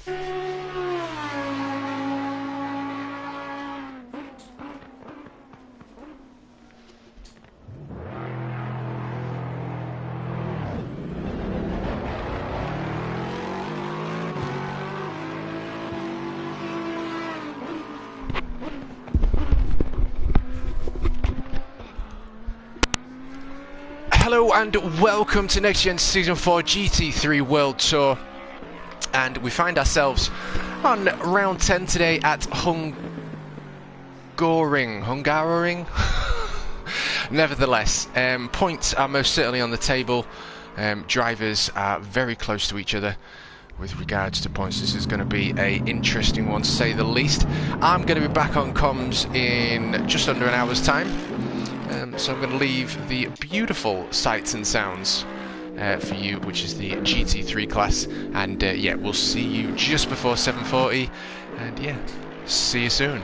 Hello and welcome to NXTGEN Season 4 GT3 World Tour, and we find ourselves on round 10 today at Hungaroring. Nevertheless, points are most certainly on the table. Drivers are very close to each other with regards to points. This is going to be an interesting one to say the least. I'm going to be back on comms in just under an hour's time. So I'm going to leave the beautiful sights and sounds for you, which is the GT3 class, and yeah, we'll see you just before 7:40, and yeah, see you soon.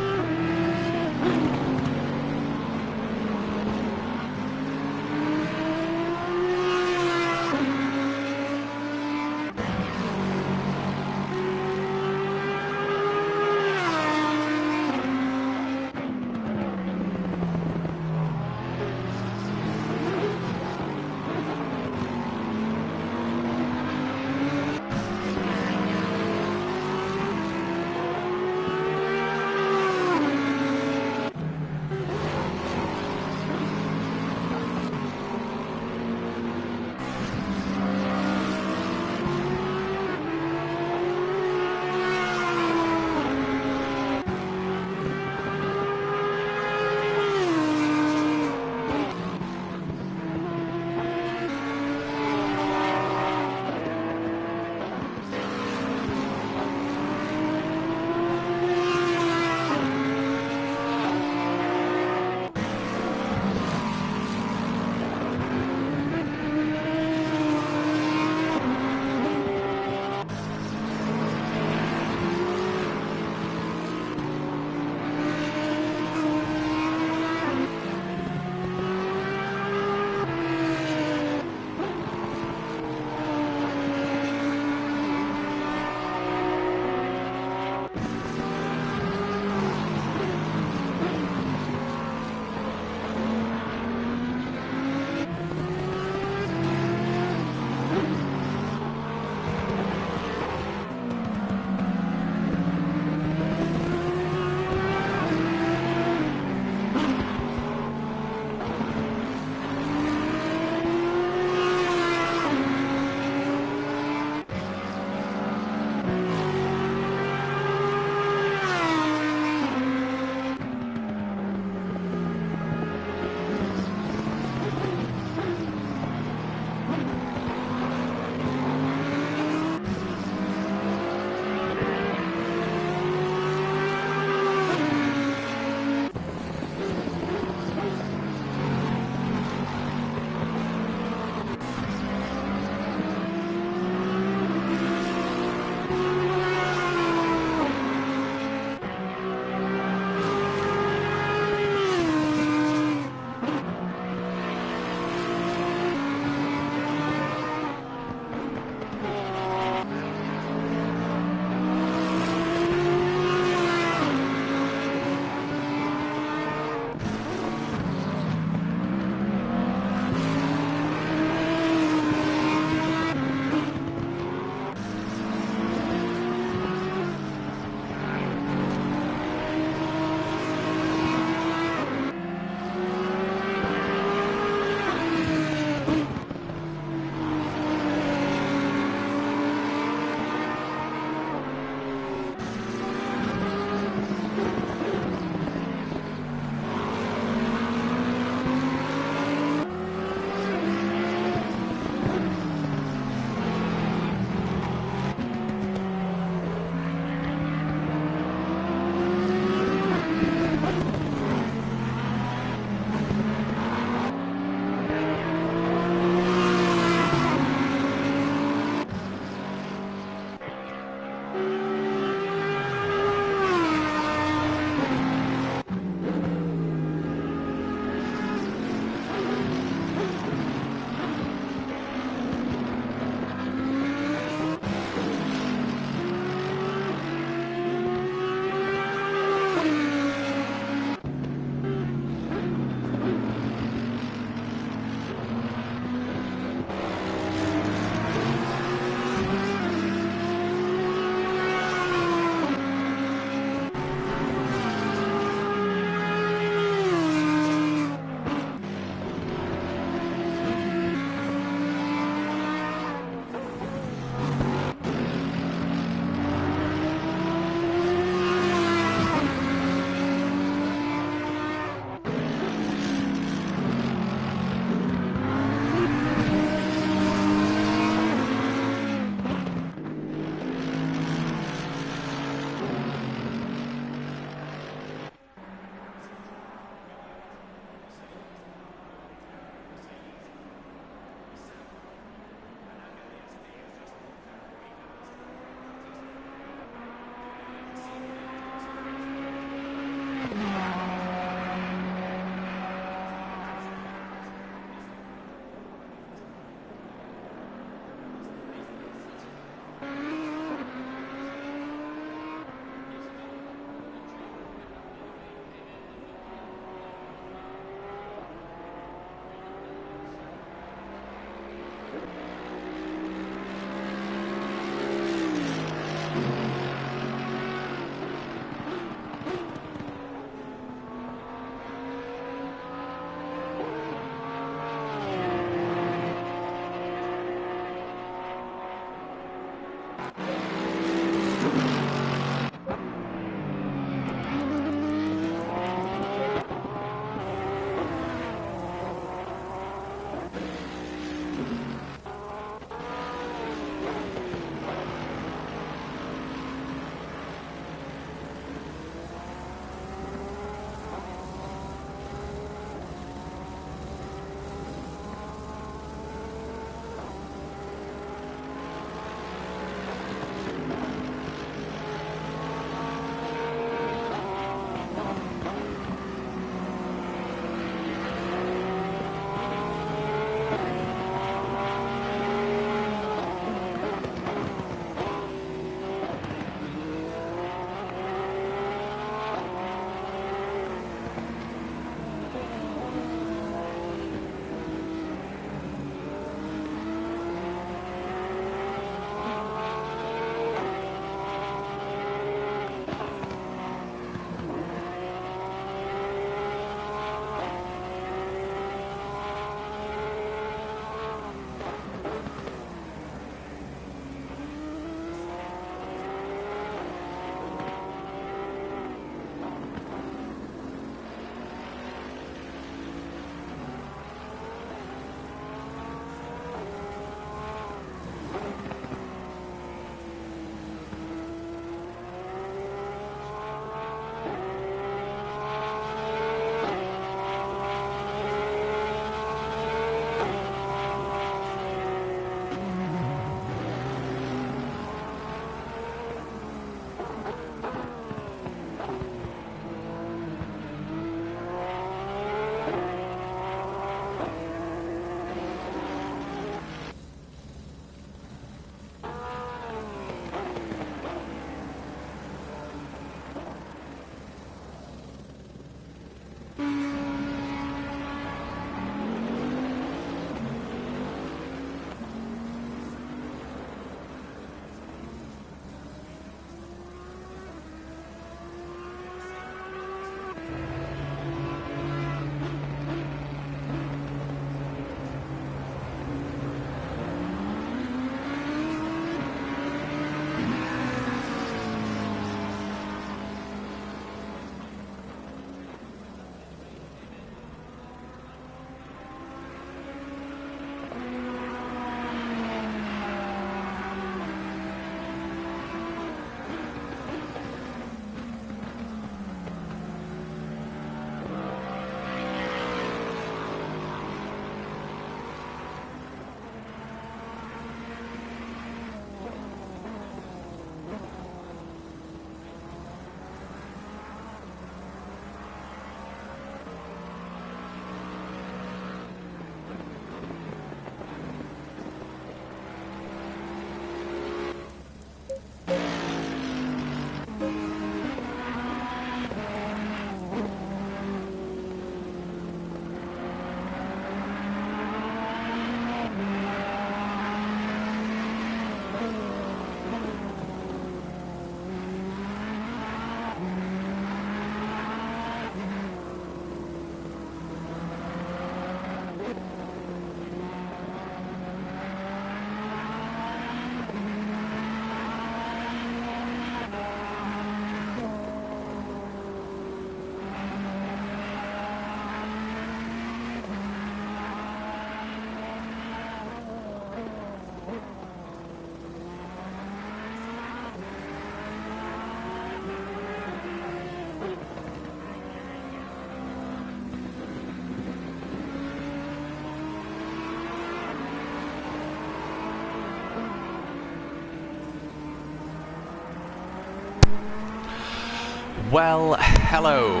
Well, hello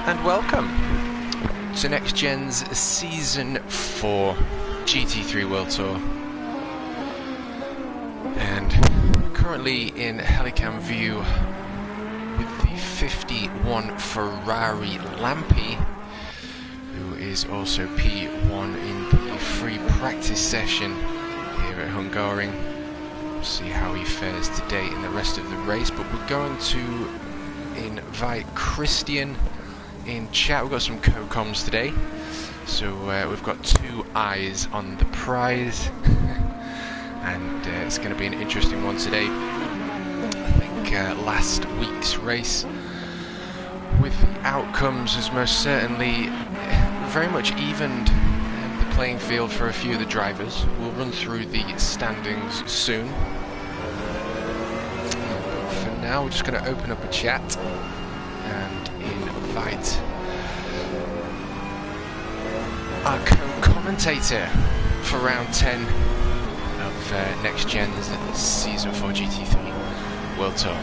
and welcome to NXTGEN's Season 4 GT3 World Tour, and currently in Helicam view with the 51 Ferrari Lampi, who is also P1 in the free practice session here at Hungaroring. See how he fares today in the rest of the race, but we're going to invite Christian in chat. We've got some co-coms today, so we've got two eyes on the prize and it's going to be an interesting one today. I think last week's race with the outcomes has most certainly very much evened the playing field for a few of the drivers. We'll run through the standings soon. But for now, we're just going to open up a chat and invite our co-commentator for round 10 of NXTGEN's Season 4 GT3 World Tour.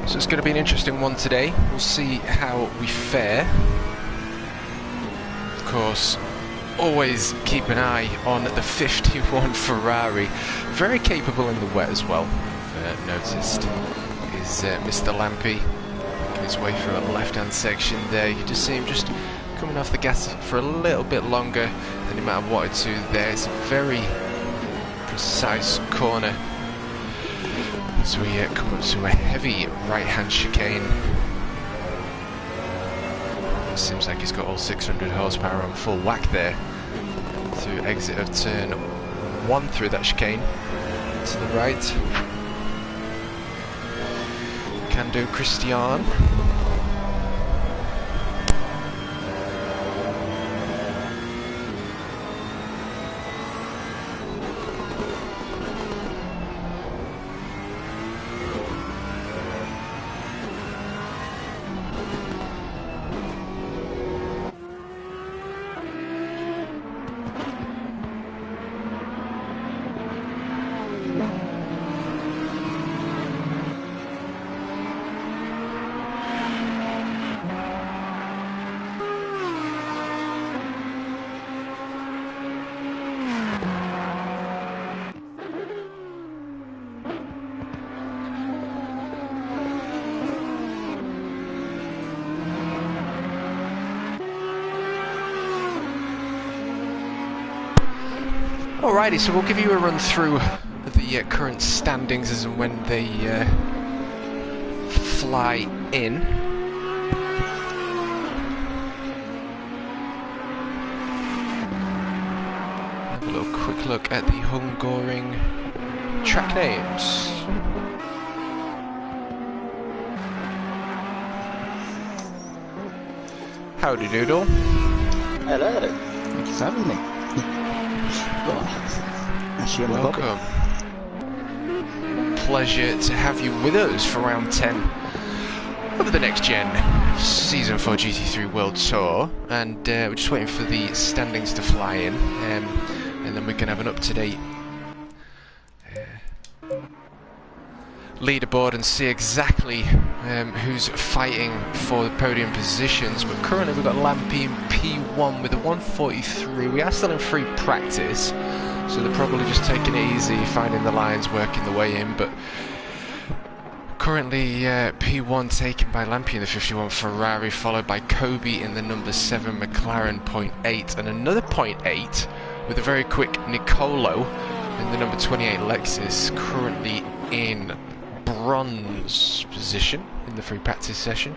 So it's going to be an interesting one today. We'll see how we fare. Of course, always keep an eye on the 51 Ferrari. Very capable in the wet as well, I've noticed. Is Mr. Lampi making his way through a left-hand section there. You just see him just coming off the gas for a little bit longer than he might have wanted to there. It's a very precise corner. So we come up to a heavy right-hand chicane. It seems like he's got all 600 horsepower on full whack there to exit of turn 1 through that chicane to the right. Can do Christian. Alrighty, so we'll give you a run through the current standings as and when they fly in. Have a little quick look at the Hungaroring track names. Howdy doodle. Hello, thank you for having me. Welcome. Pleasure to have you with us for round 10 of the NXTGEN Season 4 GT3 World Tour, and we're just waiting for the standings to fly in, and then we can have an up-to-date leaderboard and see exactly who's fighting for the podium positions. But currently we've got Lampi in P1 with a 143. We are still in free practice, so they're probably just taking it easy, finding the lines, working the way in. But of Currently P1 taken by Lampi in the 51 Ferrari, followed by Kobe in the number 7 McLaren, 0.8, and another 0.8 with a very quick Nicolo in the number 28 Lexus, currently in bronze position in the free practice session.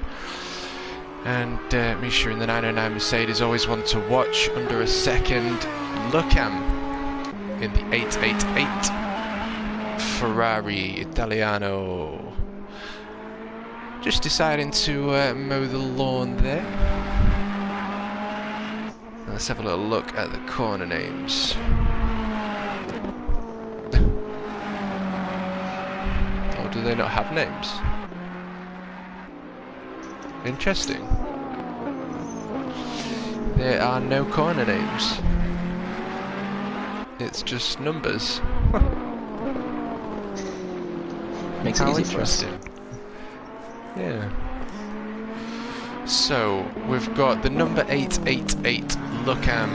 And Misha in the 909 Mercedes, always one to watch, under a second. Lucam in the 888 Ferrari Italiano, just deciding to mow the lawn there. Let's have a little look at the corner names. Or do they not have names? Interesting. There are no corner names. It's just numbers. Makes it easy for us. Yeah. So we've got the number 888 Lucam.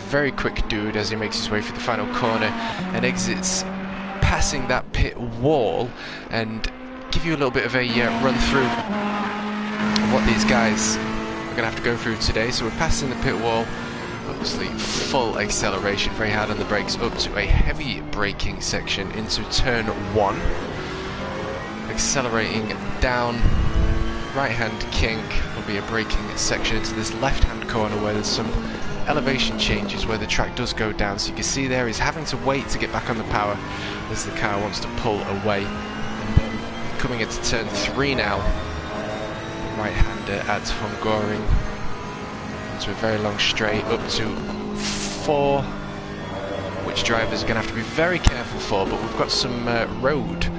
Very quick dude as he makes his way through the final corner and exits, passing that pit wall, and give you a little bit of a run through what these guys are going to have to go through today. So we're passing the pit wall, obviously full acceleration, very hard on the brakes, up to a heavy braking section into turn 1. Accelerating down, right hand kink, will be a braking section into this left hand corner where there's some elevation changes where the track does go down. So you can see there he's having to wait to get back on the power as the car wants to pull away. And then coming into turn 3 now, right hander at Hungaroring, into a very long straight up to 4, which drivers are going to have to be very careful for, but we've got some road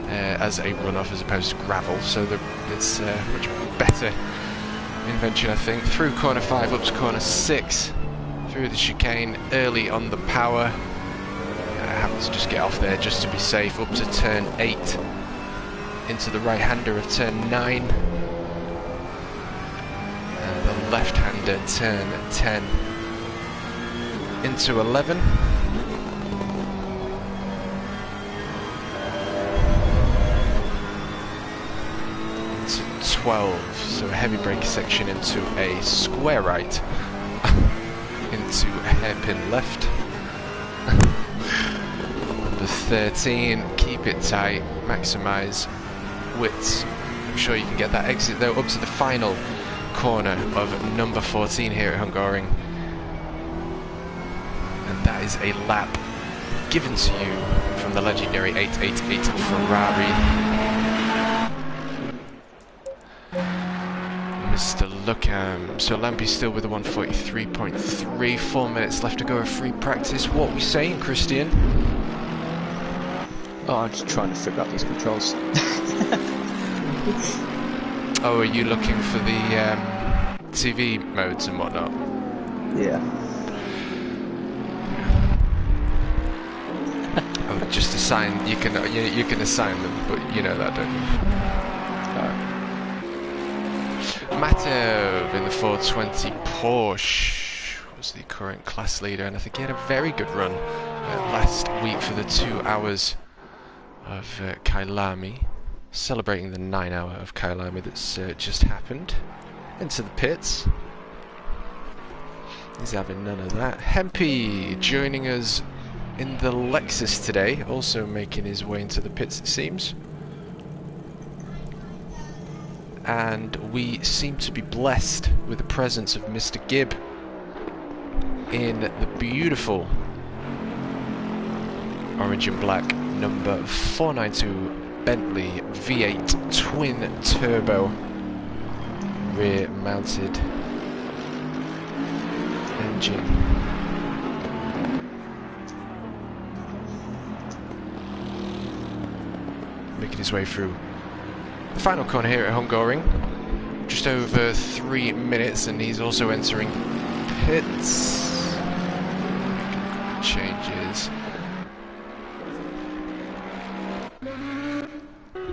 as a runoff as opposed to gravel, so it's a much better invention, I think. Through corner 5 up to corner 6, through the chicane early on the power, having to just get off there just to be safe, up to turn 8 into the right hander of turn 9 and the left hander turn 10 into 11. To 12, so a heavy brake section into a square right, into a hairpin left. Number 13, keep it tight, maximise widths. I'm sure you can get that exit though, up to the final corner of number 14 here at Hungaroring. And that is a lap given to you from the legendary 888 Ferrari. Mr. Lucam. So Lampi's still with a 143.3, 4 minutes left to go of free practice. What are we saying, Christian? Oh, I'm just trying to figure out these controls. Oh, are you looking for the TV modes and whatnot? Yeah. Oh, just assign. You can assign them, but you know that, don't you? Matov in the 420 Porsche was the current class leader, and I think he had a very good run last week for the 2 hours of Kailami, celebrating the 9 hour of Kailami that's just happened. Into the pits. He's having none of that. Hempy joining us in the Lexus today, also making his way into the pits, it seems. And we seem to be blessed with the presence of Mr. Gibb in the beautiful orange and black number 492 Bentley V8 twin turbo rear mounted engine. Making his way through the final corner here at Hungaroring, just over 3 minutes, and he's also entering pits. Changes.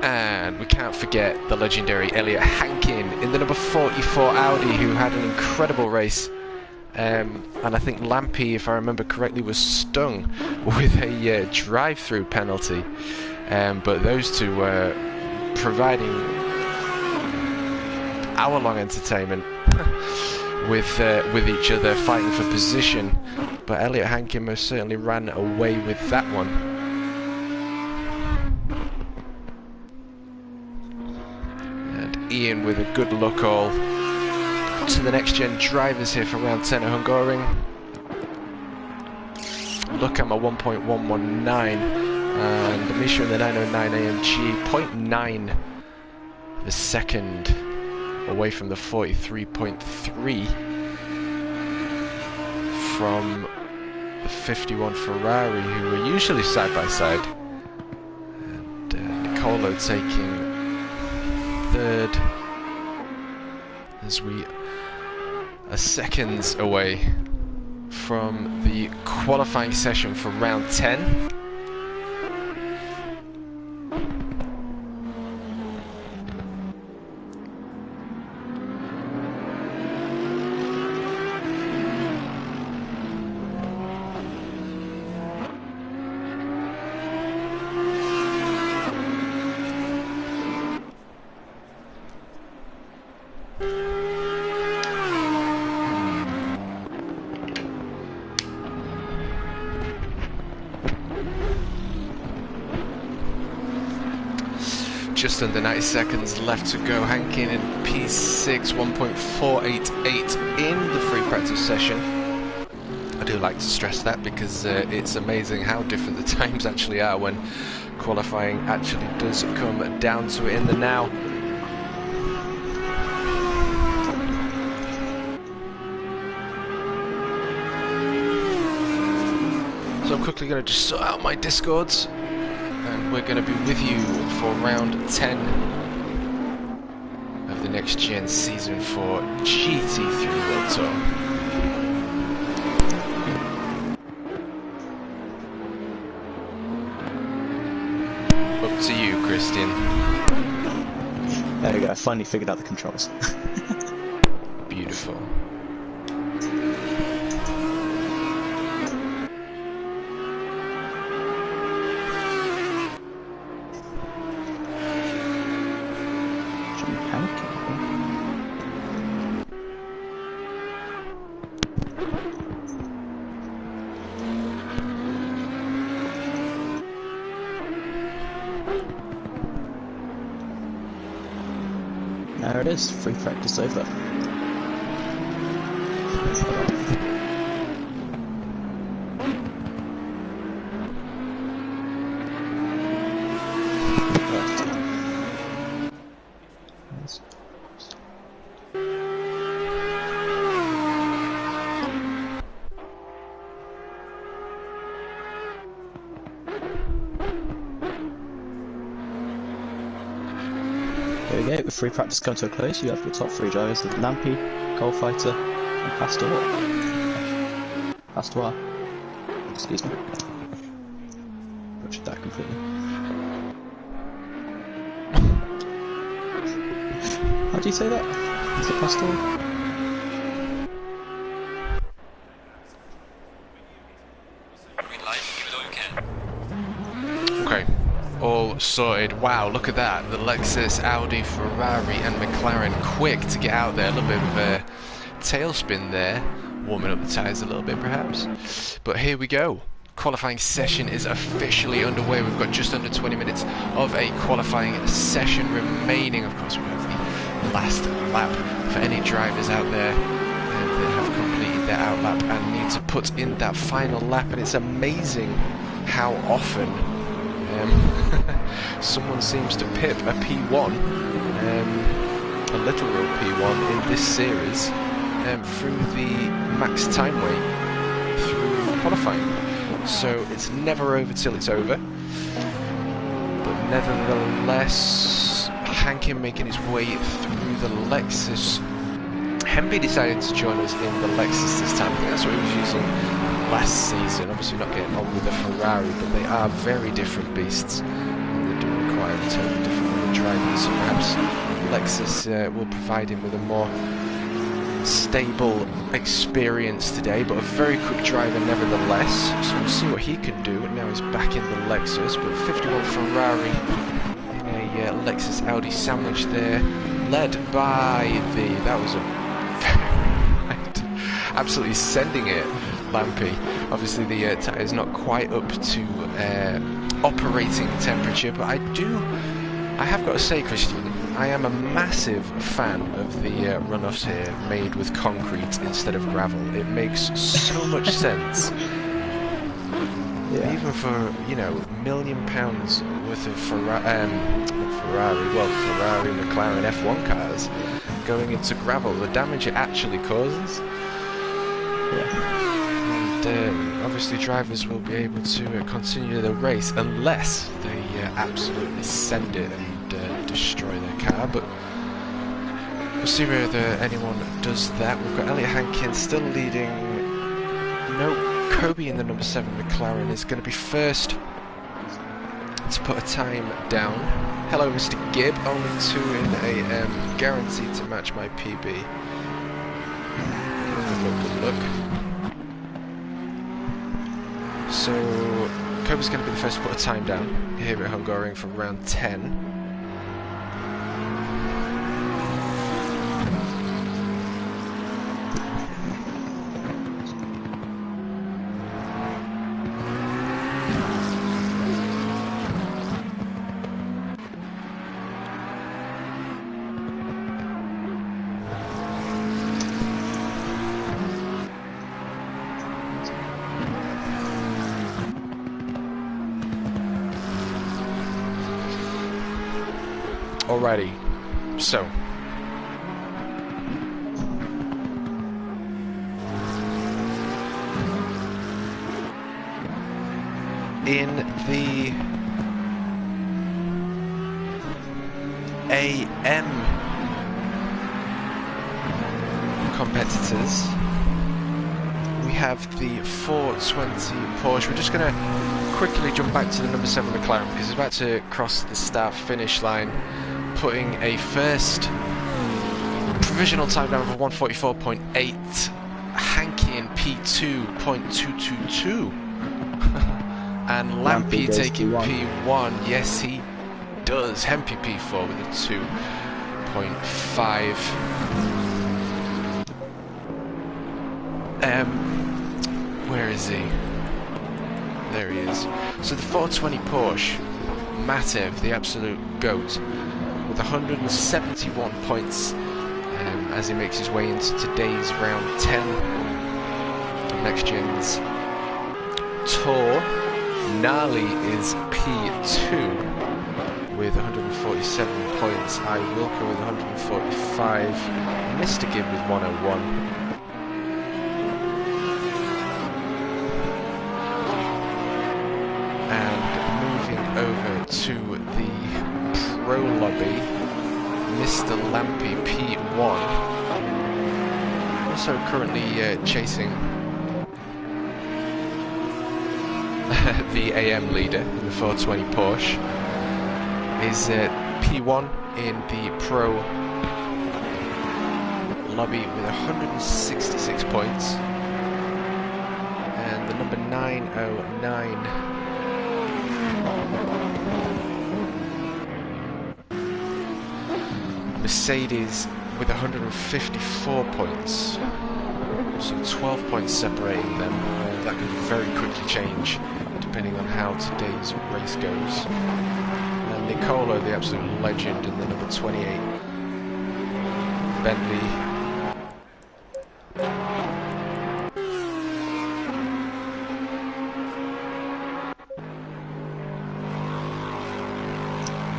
And we can't forget the legendary Elliot Hankin in the number 44 Audi, who had an incredible race. And I think Lampi, if I remember correctly, was stung with a drive-through penalty. but those two were providing hour-long entertainment with each other, fighting for position. But Elliot Hankin most certainly ran away with that one. And Ian with a good look all to the next gen drivers here for round 10 at Hungaroring. Look at my 1.119 and Misha in the 909 AMG 0.9 the second away from the 43.3 from the 51 Ferrari, who were usually side by side. And Nicolo taking third as we are seconds away from the qualifying session for round 10. Just under 90 seconds left to go. Hankin in P6, 1.488 in the free practice session. I do like to stress that because it's amazing how different the times actually are when qualifying actually does come down to it in the now. So I'm quickly going to just sort out my discords. And we're going to be with you for round 10 of the Next Gen season for GT3 World Tour. Up to you, Christian. There we go, I finally figured out the controls. Beautiful. There it is, free practice over. There we go, with free practice come to a close, you have your top three drivers of Nampi, Coalfighter, and Pastoir. Excuse me. Butchered that completely. How do you say that? Is it Pastoir? Okay. All sorted. Wow, look at that. The Lexus, Audi, Ferrari and McLaren quick to get out there. A little bit of a tailspin there. Warming up the tyres a little bit perhaps. But here we go. Qualifying session is officially underway. We've got just under 20 minutes of a qualifying session remaining. Of course, we have the last lap for any drivers out there that have completed their outlap and need to put in that final lap. And it's amazing how often someone seems to pip a P1, a literal P1 in this series through the max time wait through qualifying. So it's never over till it's over. But nevertheless, Hankin making his way through the Lexus. Hemby decided to join us in the Lexus this time. I think that's what he was using last season. Obviously not getting on with the Ferrari, but they are very different beasts. And they do require a totally different way of driving. So perhaps Lexus will provide him with a more unstable experience today, but a very quick driver nevertheless. So we'll see what he can do. Now he's back in the Lexus, but 51 Ferrari in a Lexus Audi sandwich there, led by that was a absolutely sending it, Lampy. Obviously the tyre is not quite up to operating temperature, but I have got to say, Christian, I am a massive fan of the runoffs here made with concrete instead of gravel. It makes so much sense. Yeah. Even for, you know, £1 million worth of Ferrari, McLaren F1 cars going into gravel, the damage it actually causes. Yeah. And obviously drivers will be able to continue the race unless they absolutely send it and destroy their car, but we'll see whether anyone does that. We've got Elliot Hankins still leading. No, Kobe in the number 7 McLaren is going to be first to put a time down. Hello, Mr. Gibb, only 2 in AM, guaranteed to match my PB. Good look. So Kobe's going to be the first to put a time down here at Hungarian for round 10. Alrighty, so in the AM competitors, we have the 420 Porsche. We're just going to quickly jump back to the number 7 McLaren because it's about to cross the start-finish line, putting a first provisional time down of 1:44.8. Hanky in P2.222. And Lampy taking P1. Yes, he does. Hempy P4 with a 2.5. Where is he? There he is. So the 420 Porsche, Matev, the absolute GOAT, with 171 points as he makes his way into today's round 10 of NXTGEN's Tour. Nali is P2 with 147 points. I Wilco with 145. Mr. Gibb with 101. And moving over to the Pro Lobby, Mr. Lampy P1, also currently chasing the AM leader in the 420 Porsche, is P1 in the Pro Lobby with 166 points, and the number 909 Mercedes with 154 points, so 12 points separating them. That could very quickly change depending on how today's race goes. And Nicolo, the absolute legend, in the number 28 Bentley,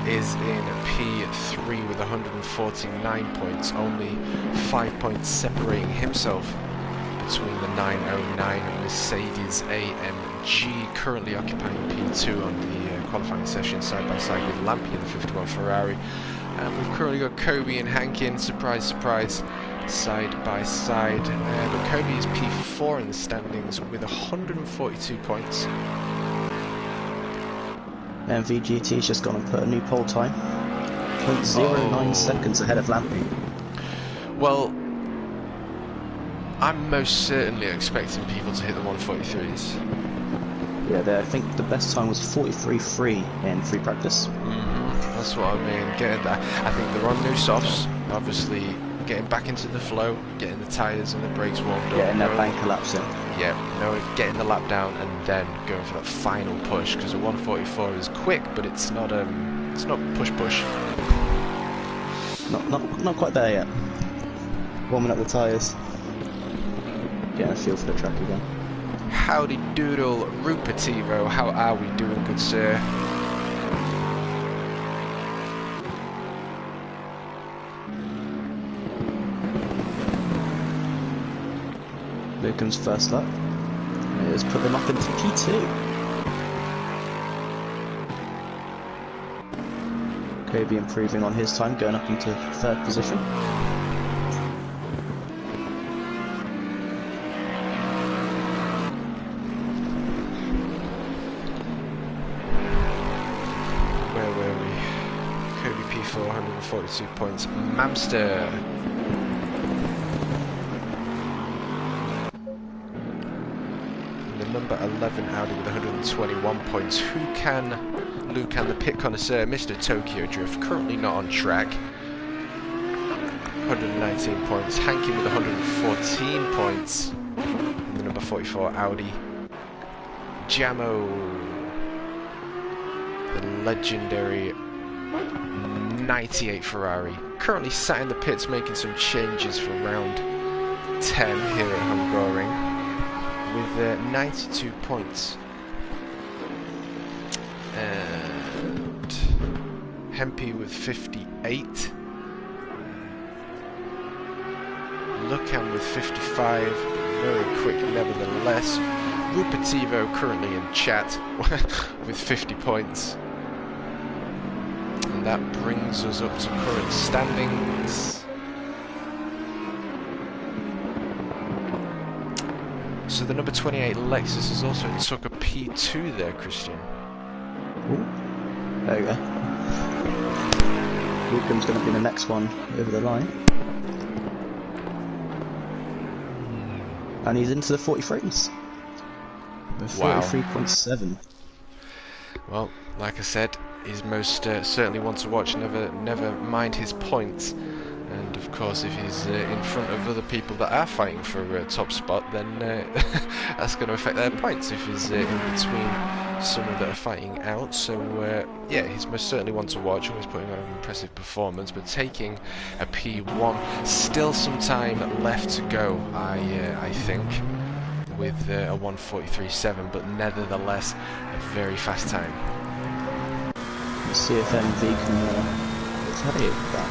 is in P3 with 149 points, only 5 points separating himself between the 909 Mercedes AMG, currently occupying P2 on the qualifying session side by side with Lampy in the 51 Ferrari. And we've currently got Kobe and Hankin, surprise, surprise, side by side. But Kobe is P4 in the standings with 142 points. And VGT's just gone and put a new pole time, 0.09 seconds ahead of Lampy. Well, I'm most certainly expecting people to hit the 143s. Yeah, I think the best time was 43.3 in free practice. That's what I mean. Getting that, I think they're on new softs. Obviously, getting back into the flow, getting the tyres and the brakes warmed up. Getting their bank collapsing. Yeah, getting the lap down and then going for that final push, because a 144 is quick, but it's not push. Not quite there yet. Warming up the tyres. Getting a feel for the track again. Howdy doodle, Rupertivo, how are we doing, good sir? Lucan's first lap. It has put them up into P2. Kobe improving on his time, going up into third position. Where were we? Kobe P4, 142 points. Mamster. Number 11 Audi with 121 points. Lucan, the pit connoisseur, Mr. Tokyo Drift, currently not on track. 119 points. Hanky with 114 points. The number 44 Audi. Jamo, the legendary 98 Ferrari, currently sat in the pits making some changes for round 10 here at Hungaroring. With 92 points. And Hempy with 58. Lucan with 55. Very quick nevertheless. Rupertivo currently in chat with 50 points. And that brings us up to current standings. So the number 28 Lexus has also took a P2 there, Christian. Ooh. There you go. Lucan's going to be the next one over the line. And he's into the 43s. With 43.7. Well, like I said, he's most certainly one to watch. Never mind his points. And of course, if he's in front of other people that are fighting for a top spot, then that's going to affect their points. If he's in between someone that are fighting out, so yeah, he's most certainly one to watch. Always putting on an impressive performance, but taking a P1. Still some time left to go, I think, with a 143.7, but nevertheless a very fast time. Let's see if MV can tell you that.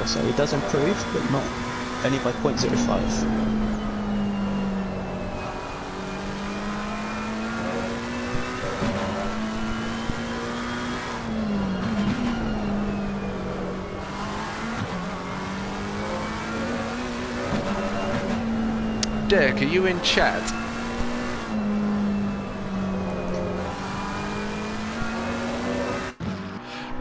So he does improve, but not only by 0.05. Dirk, are you in chat?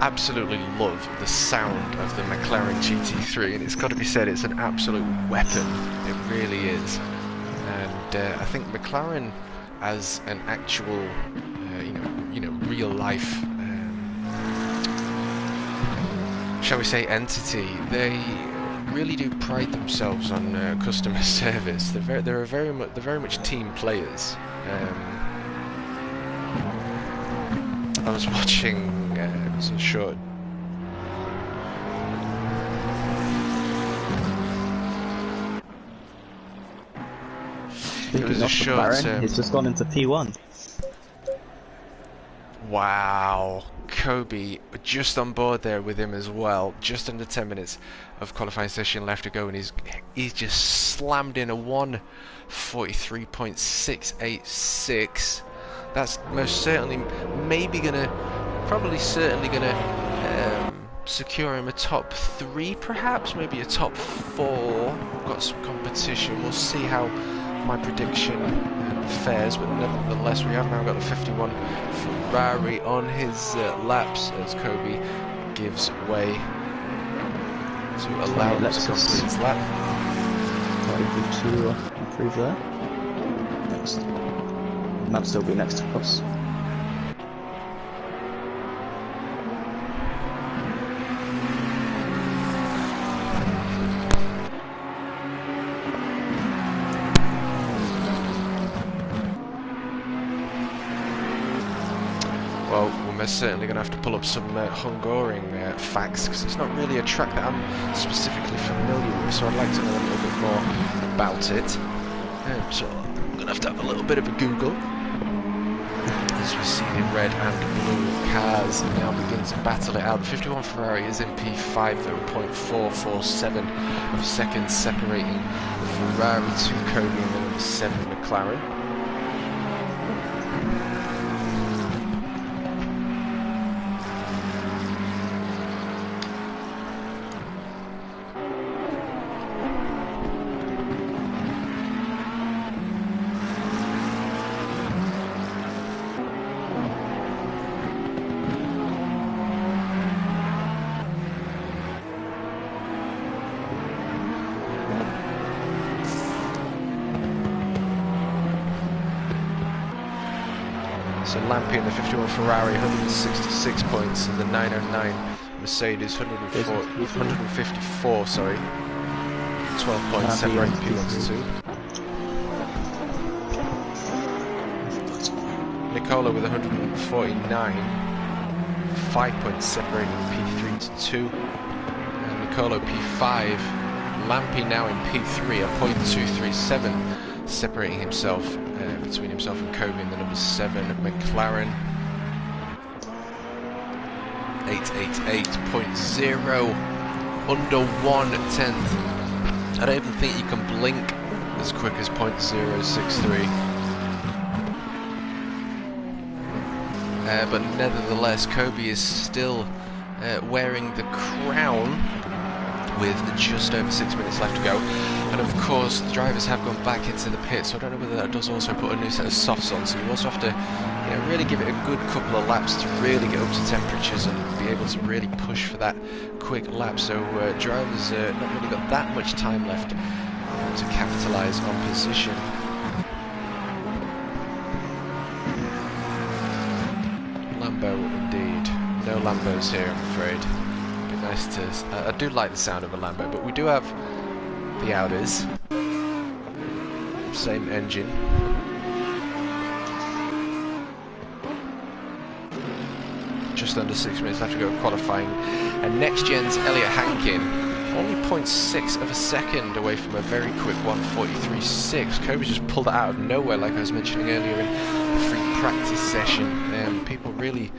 Absolutely love the sound of the McLaren GT3, and it's got to be said, it's an absolute weapon. It really is. And I think McLaren, as an actual, real life, shall we say, entity, they really do pride themselves on customer service. They're very much team players. I was watching some short. It was a short. He's just gone into P1. Wow, Kobe just on board there with him as well. Just under 10 minutes of qualifying session left to go, and he's just slammed in a 1:43.686. That's most certainly certainly gonna secure him a top 3, perhaps maybe a top 4. Got some competition. We'll see how my prediction fares, but nevertheless, we have now got the 51 Ferrari on his laps as Kobe gives way to allow him to complete his lap. Not able to improve there. Next. Might still be next to us. Well, we're most certainly going to have to pull up some Hungarian facts, because it's not really a track that I'm specifically familiar with, so I'd like to know a little bit more about it. So I'm going to have a little bit of a Google. As we see the red and blue cars now begin to battle it out. The 51 Ferrari is in P5, 0.447 of a second, separating the Ferrari to Kobe and the number 7 McLaren. So Lampi in the 51 Ferrari, 166 points, and the 909 Mercedes, 154, sorry. 12 points separating P1 to 2. Nicola with 149, 5 points separating P3 to 2. And Nicola P5, Lampi now in P3, a .237 separating himself between himself and Kobe in the number 7 McLaren. 888.0, under 1/10. I don't even think you can blink as quick as .063. But nevertheless, Kobe is still wearing the crown with just over 6 minutes left to go. And of course, the drivers have gone back into the pit, so I don't know whether that does also put a new set of softs on, so you also have to really give it a good couple of laps to really get up to temperatures and be able to really push for that quick lap. So drivers not really got that much time left to capitalise on position. Lambo indeed. No Lambos here, I'm afraid. It'd be nice to... I do like the sound of a Lambo, but we do have the Audis. Same engine. Just under 6 minutes left to go qualifying. And NXTGEN's Elliot Hankin, only 0.6 of a second away from a very quick 1:43.6. Kobe just pulled it out of nowhere, like I was mentioning earlier in the free practice session. People really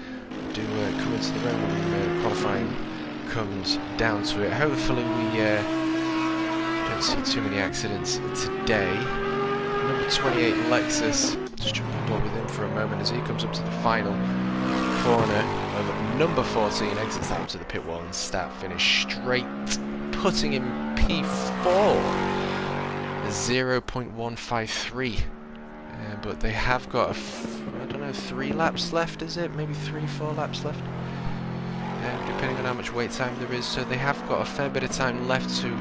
do come into the room when qualifying comes down to it. Hopefully we don't see too many accidents today. Number 28 Lexus, just jump on board with him for a moment as he comes up to the final corner of number 14, exits out to the pit wall and start finish straight, putting him P4, 0.153. But they have got I don't know, 3 laps left, is it? Maybe 3-4 laps left, depending on how much wait time there is. So they have got a fair bit of time left to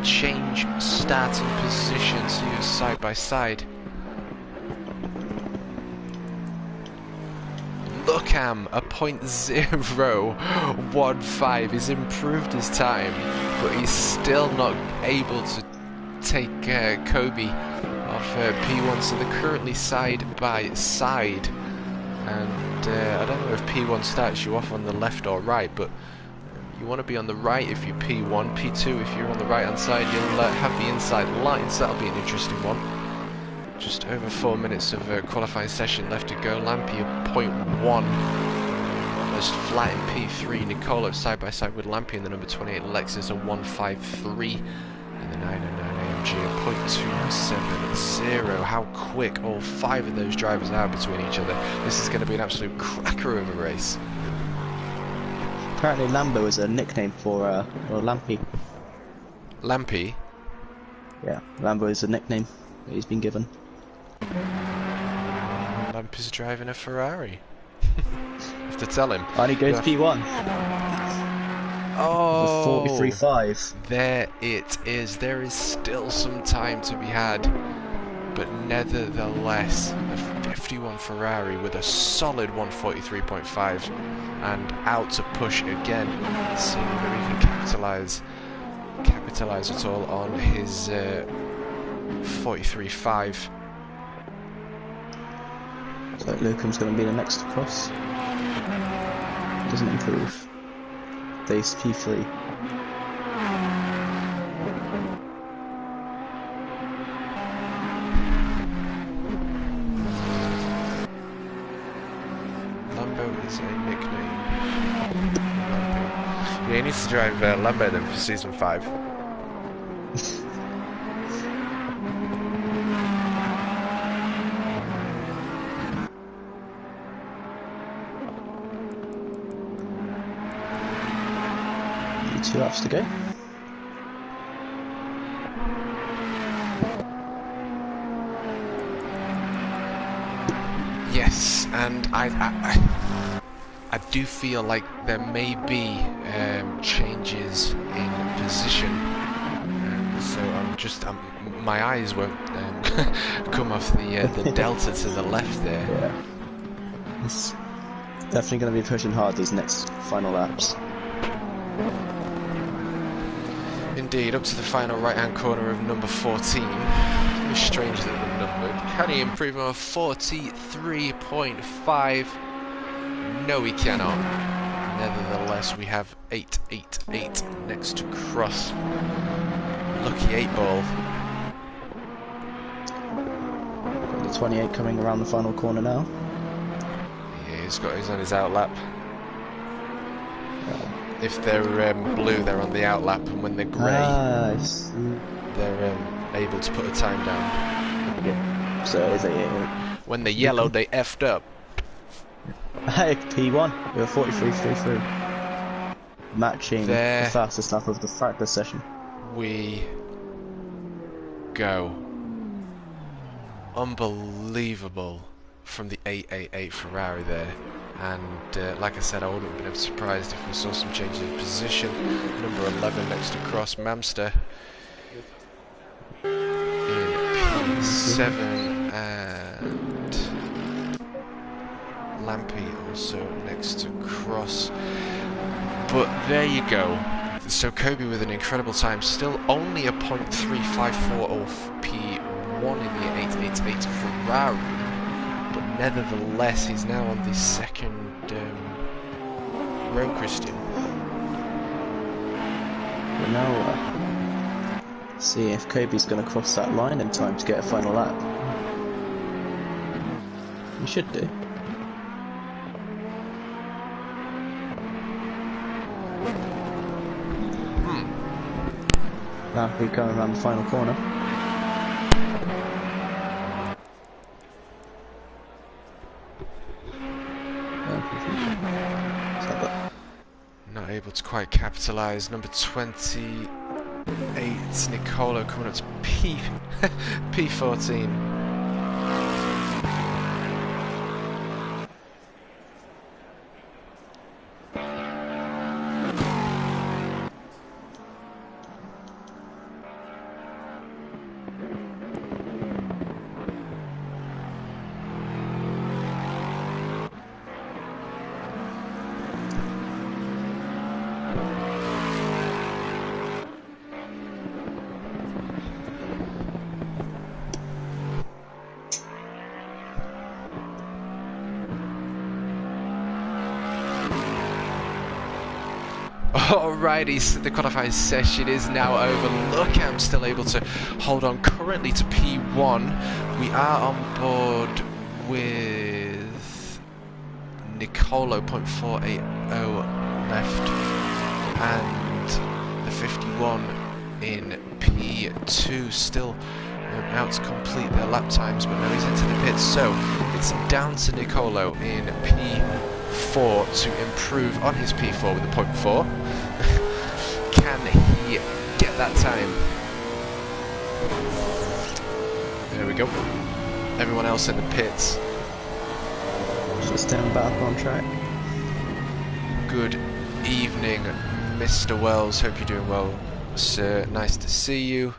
change starting positions here side by side. Lookham, a .015. He's improved his time, but he's still not able to take Kobe off P1, so they're currently side by side. And I don't know if P1 starts you off on the left or right, but you want to be on the right if you're P1. P2, if you're on the right hand side, you'll have the inside lines. That'll be an interesting one. Just over 4 minutes of qualifying session left to go. Lampi a .1, almost flat in P3. Nicola side by side with Lampi in the number 28 Lexus a 1:53, and the 909 AMG a .270. How quick all 5 of those drivers are between each other. This is going to be an absolute cracker of a race. Apparently Lambo is a nickname for Lampi. Lampi? Yeah, Lambo is a nickname that he's been given. Lampi's driving a Ferrari. Have to tell him. And he goes P1. Oh, Oh, 43.5. there it is. There is still some time to be had. But nevertheless, the 51 Ferrari with a solid 143.5 and out to push again, seeing whether he can capitalise at all on his 43.5. So Lucum's going to be the next to cross. Doesn't improve. Base P3. Lambo is a nickname. Yeah, he needs to drive Lambo then for season 5. Two laps to go. Yes, and I do feel like there may be changes in position, so my eyes won't come off the delta to the left there. Yeah, it's definitely going to be pushing hard these next final laps. Indeed, up to the final right-hand corner of number 14. It's strange that they're numbered. Can he improve on a 43.5? No, he cannot. Nevertheless, we have 888 next to cross. Lucky 8 ball. Got the 28 coming around the final corner now. Yeah, he's on his outlap. If they're blue, they're on the outlap, and when they're grey, they're able to put a time down. Yeah. So is it? When they're yellow, they effed up. Hey, P1 with a 43.33, matching the fastest lap of the practice session. We go. Unbelievable from the 888 Ferrari there. And like I said, I wouldn't have been surprised if we saw some changes of position. Number 11 next to cross, Mamster in P7, and Lampy also next to cross. But there you go. So Kobe with an incredible time, still only a 0.354 off P1 in the 888 Ferrari. But nevertheless, he's now on the second row, Christian. We'll now see if Kobe's going to cross that line in time to get a final lap. He should do. Now we're going around the final corner. Not able to quite capitalise. Number 28, Nicolo coming up to P14. Alrighty, so the qualifying session is now over. Look, I'm still able to hold on currently to P1. We are on board with Nicolo, 0.480 left, and the 51 in P2 still out to complete their lap times, but now he's into the pits, so it's down to Nicolo in P4 to improve on his P4 with a 0.4. Can he get that time? There we go. Everyone else in the pits. Just stand back on track. Good evening, Mr. Wells. Hope you're doing well, sir. Nice to see you.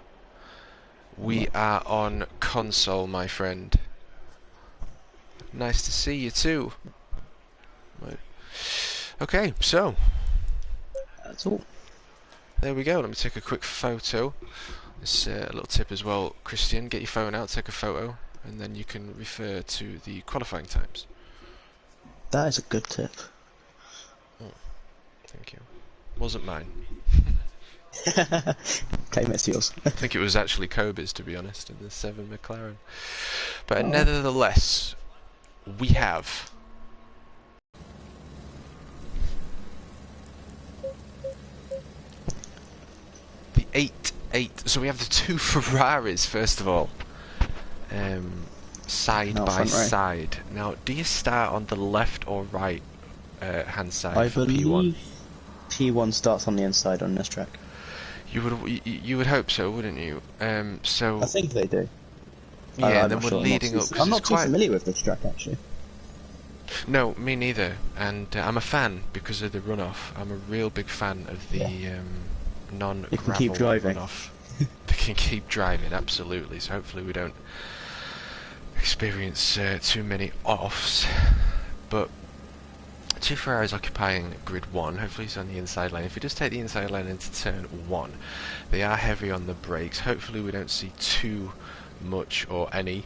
We are on console, my friend. Nice to see you too. Right. Okay, so that's all. There we go. Let me take a quick photo. It's a little tip as well, Christian. Get your phone out, take a photo, and then you can refer to the qualifying times. That is a good tip. Oh, thank you. Wasn't mine. Claim it's yours. I think it was actually Kobe's, to be honest, in the 7 McLaren. But nevertheless, we have the 8. So we have the 2 Ferraris, first of all. Side by side. Now, do you start on the left or right hand side? I for believe P1? P1 starts on the inside on this track. You would hope so, wouldn't you? So I think they do. Yeah, and then we're leading up. I'm not too familiar with this track actually. No, me neither. And I'm a fan because of the runoff. I'm a real big fan of the non-gravel runoff. They can keep driving, absolutely. So hopefully we don't experience too many offs. But 2 Ferraris occupying grid 1. Hopefully he's on the inside lane. If we just take the inside lane into turn 1, they are heavy on the brakes. Hopefully we don't see too much or any,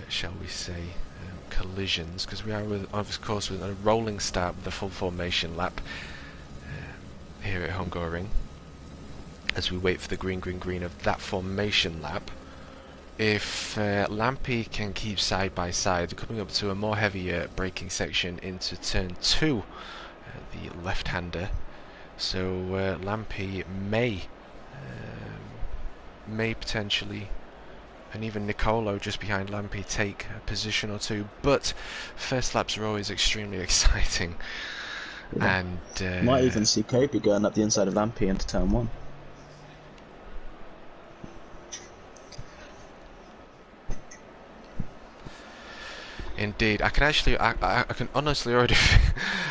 shall we say, collisions, because we are, of course, with a rolling start with the full formation lap here at Hungaroring. As we wait for the green of that formation lap, if Lampy can keep side by side, coming up to a more heavier braking section into turn 2, the left-hander, so Lampy may potentially, and even Nicolo just behind Lampy, take a position or 2, but first laps are always extremely exciting. Yeah. And might even see Kobe going up the inside of Lampy into turn 1. Indeed, I can actually, I can honestly already,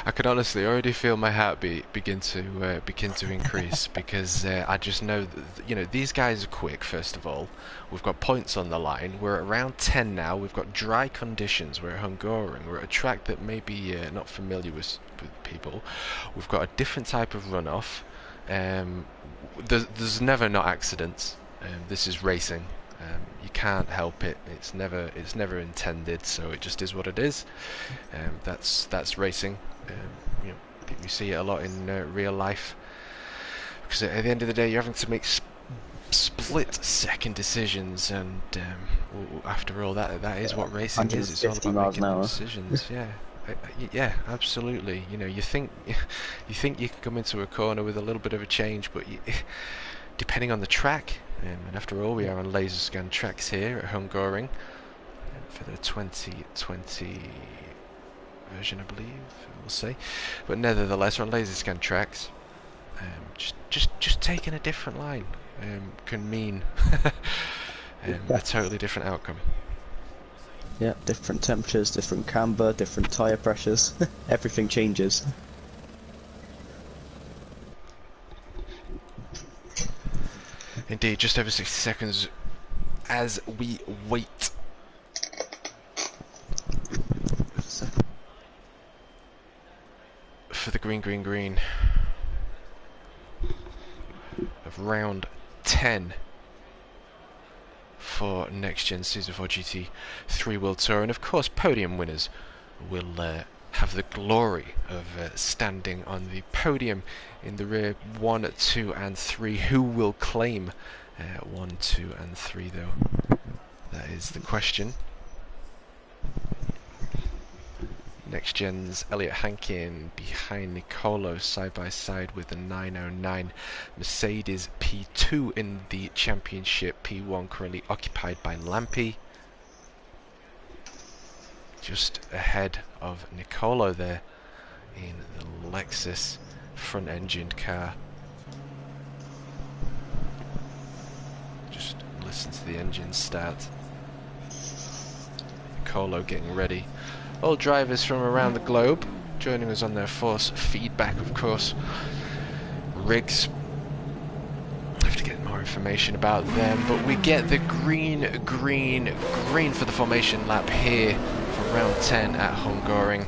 I can honestly already feel my heartbeat begin to increase because I just know that, you know, these guys are quick. First of all, we've got points on the line. We're at around 10 now. We've got dry conditions. We're at Hungaroring. We're at a track that may be not familiar with people. We've got a different type of runoff. There's never not accidents. This is racing. You can't help it. It's never intended. So it just is what it is. That's racing. You know, we see it a lot in real life. Because at the end of the day, you're having to make split-second decisions, and after all, that is what racing is. It's all about making decisions. Yeah. Yeah, absolutely. You know, you think you can come into a corner with a little bit of a change, but depending on the track, and after all, we are on laser scan tracks here at Hungaroring for the 2020 version, I believe we'll say. But nevertheless, we're on laser scan tracks. Just taking a different line can mean a totally different outcome. Yeah, different temperatures, different camber, different tyre pressures. Everything changes. Indeed, just over 60 seconds as we wait. For the green of round 10 for NXTGEN Season 4 GT3 World Tour, and of course podium winners will have the glory of standing on the podium in the rear 1, 2 and 3. Who will claim 1, 2 and 3 though? That is the question. NXTGEN's Elliot Hankin behind Nicolo, side by side with the 909 Mercedes P2 in the championship. P1 currently occupied by Lampy, just ahead of Nicolo there in the Lexus front-engined car. Just listen to the engine start. Nicolo getting ready. All drivers from around the globe joining us on their force feedback, of course. rigs. I have to get more information about them, but we get the green for the formation lap here for round 10 at Hungaroring.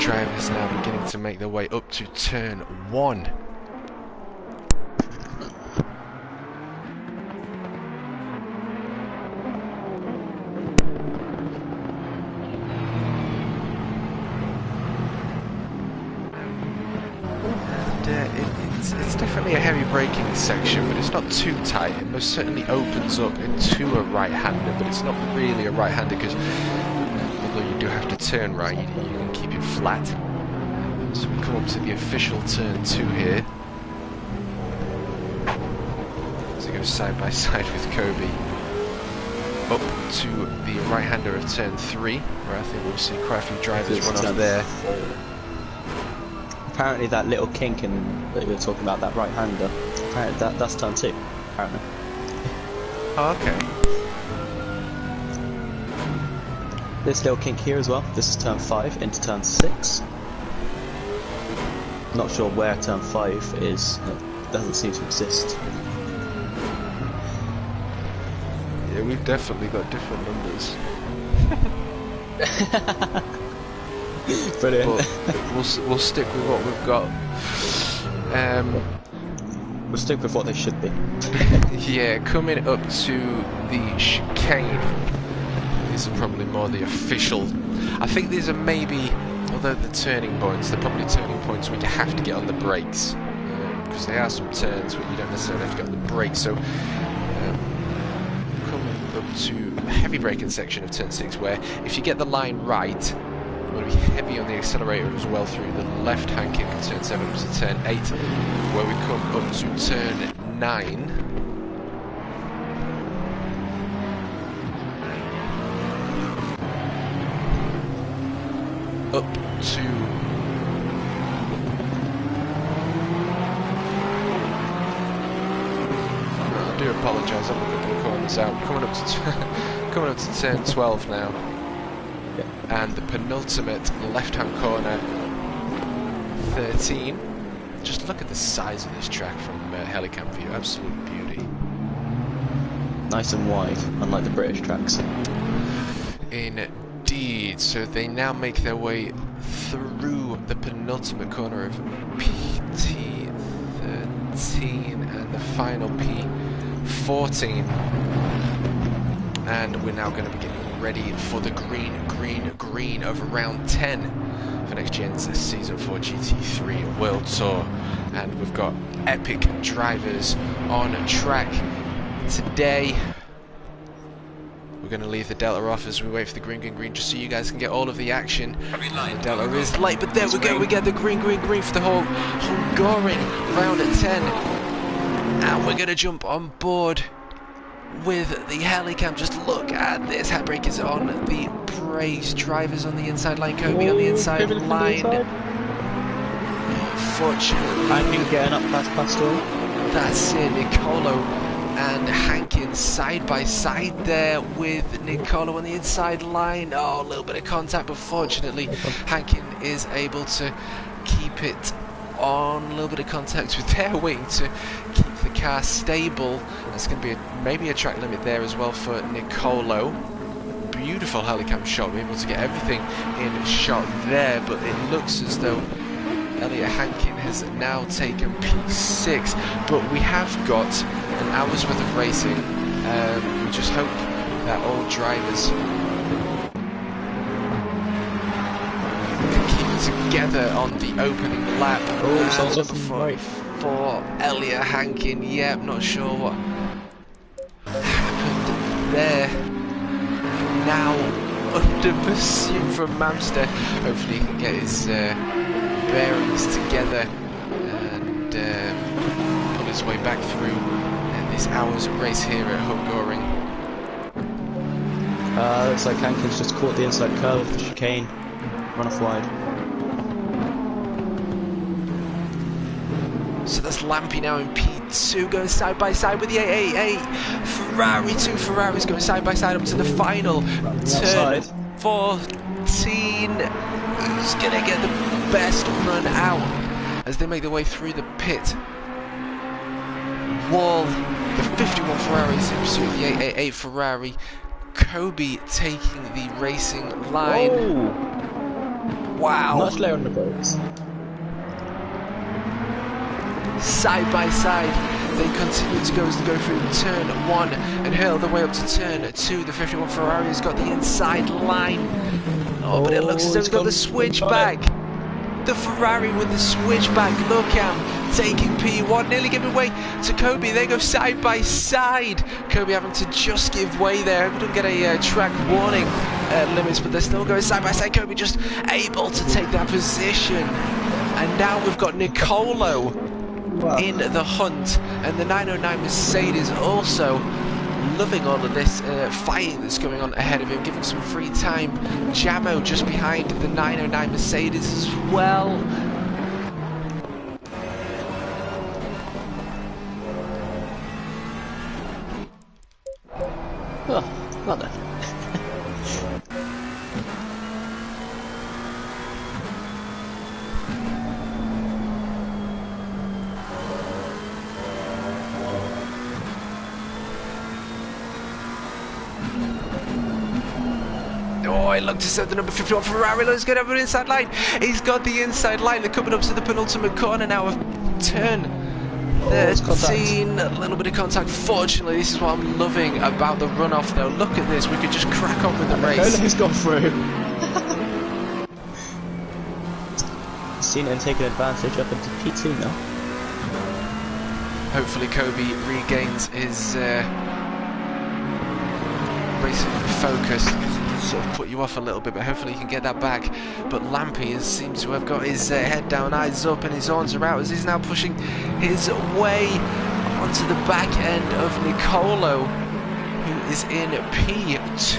Drivers now beginning to make their way up to turn 1. It's definitely a heavy braking section, but it's not too tight. It most certainly opens up into a right-hander, but it's not really a right-hander because although you do have to turn right, you can keep it flat. So we come up to the official turn 2 here. As it goes side by side with Kobe. Up to the right-hander of turn 3, where I think we'll see quite a few drivers run off there. Apparently that little kink that we were talking about, that right-hander, apparently that's turn 2, apparently. Oh, okay. This little kink here as well, this is turn 5 into turn 6. Not sure where turn 5 is, it doesn't seem to exist. Yeah, we've definitely got different numbers. Brilliant. But we'll stick with what we've got. We'll stick with what they should be. Yeah, coming up to the chicane. These are probably more the official. I think these are maybe, although the turning points, they're probably turning points where you have to get on the brakes. Because there are some turns where you don't necessarily have to get on the brakes. So coming up to a heavy braking section of turn 6, where if you get the line right, we're going to be heavy on the accelerator as well through the left-hand kick of turn 7 up to turn 8, where we come up to turn 9. Up to... I do apologise, I'm looking at the corners out. Coming up to turn 12 now. And the penultimate left-hand corner, 13. Just look at the size of this track from helicam view, absolute beauty. Nice and wide, unlike the British tracks. Indeed, so they now make their way through the penultimate corner of PT13 and the final P14. And we're now going to be getting ready for the green of round 10 for NXTGEN's Season 4 GT3 World Tour. And we've got epic drivers on track today. We're going to leave the Delta off as we wait for the green just so you guys can get all of the action. The Delta is late, but there we go, we get the green for the whole Hungaroring round at 10. And we're going to jump on board with the helicam. Just look at this. Handbrake is on the brakes. Drivers on the inside line. Kobe on the inside line. Unfortunately, I've been getting up past Pastor. That's it. Nicolo and Hankin side by side there with Nicolo on the inside line. Oh, a little bit of contact, but fortunately Hankin is able to keep it on. A little bit of contact with their wing to keep the car stable. There's going to be maybe a track limit there as well for Nicolo. Beautiful helicam shot. We're able to get everything in shot there, but it looks as though Elliot Hankin has now taken P6, but we have got an hour's worth of racing. We just hope that all drivers can keep it together on the opening lap. Oh, for Elliot Hankin. Yeah, I'm not sure what happened there. Now under pursuit from Mamster. Hopefully he can get his bearings together and pull his way back through this hour's race here at Hungaroring. Looks like Hankin's just caught the inside curve of the chicane. Run off wide. So that's Lampy now in P2, going side by side with the 888. Ferrari, two Ferraris going side by side up to the final turn. 14. Who's gonna get the best run out as they make their way through the pit wall? The 51 Ferrari is in pursuit of the 888 Ferrari. Kobe taking the racing line. Whoa. Wow. Much lower on the brakes. Side by side, they continue to go through turn 1 and hurl their way up to turn 2. The 51 Ferrari has got the inside line. Oh, but it looks as though he's got the switchback. The Ferrari with the switchback. Look at him taking P1, nearly giving way to Kobe. They go side by side. Kobe having to just give way there. We don't get a track warning limits, but they're still going side by side. Kobe just able to take that position. And now we've got Nicolo in the hunt, and the 909 Mercedes also loving all of this fighting that's going on ahead of him, giving some free time. Jamo just behind the 909 Mercedes as well. Oh, well done. Oh, it looked as though the number 51 Ferrari is going to have an inside line. He's got the inside line. They're coming up to the penultimate corner now of turn 13. A little bit of contact. Fortunately, this is what I'm loving about the runoff, though. Look at this. We could just crack on with the race. He's gone through. Seen it and taken advantage up into P2 now. Hopefully, Kobe regains his racing focus. Sort of put you off a little bit, but hopefully he can get that back. But Lampy seems to have got his head down, eyes up, and his horns are out as he's now pushing his way onto the back end of Nicolo, who is in P2.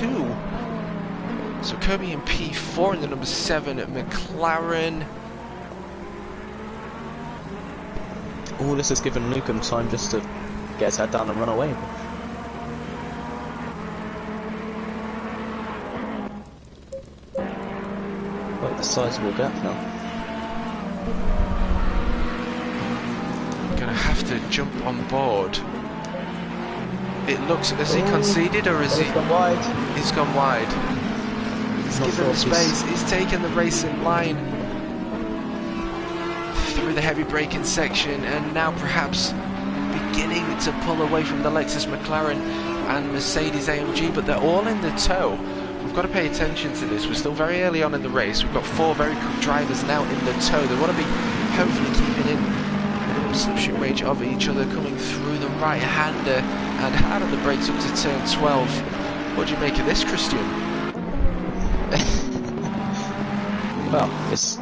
So Kobe in P4 in the number 7 McLaren. Oh, this has given Nukem time just to get his head down and run away. Quite the sizable gap now. Gonna have to jump on board. It looks as he conceded, or is he? He's gone wide. He's gone wide. He's given the space. He's taken the racing line through the heavy braking section, and now perhaps beginning to pull away from the Lexus McLaren and Mercedes AMG, but they're all in the tow. We've got to pay attention to this. We're still very early on in the race. We've got 4 very quick drivers now in the tow. They want to be hopefully keeping in slipstream range of each other, coming through the right-hander and hard on the brakes up to turn 12. What do you make of this, Christian? Well, it's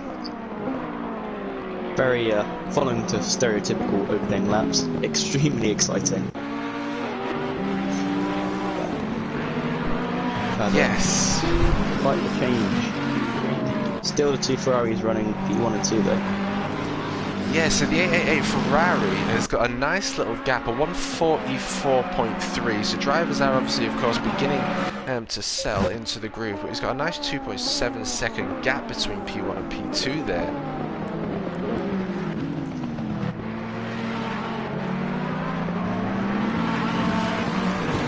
very following to stereotypical opening laps. Extremely exciting. Yes. Quite the change. Still the 2 Ferraris running P1 and 2 though. Yeah, so the 888 Ferrari has got a nice little gap, a 144.3. So drivers are obviously, of course, beginning to sell into the groove, but he's got a nice 2.7 second gap between P1 and P2 there.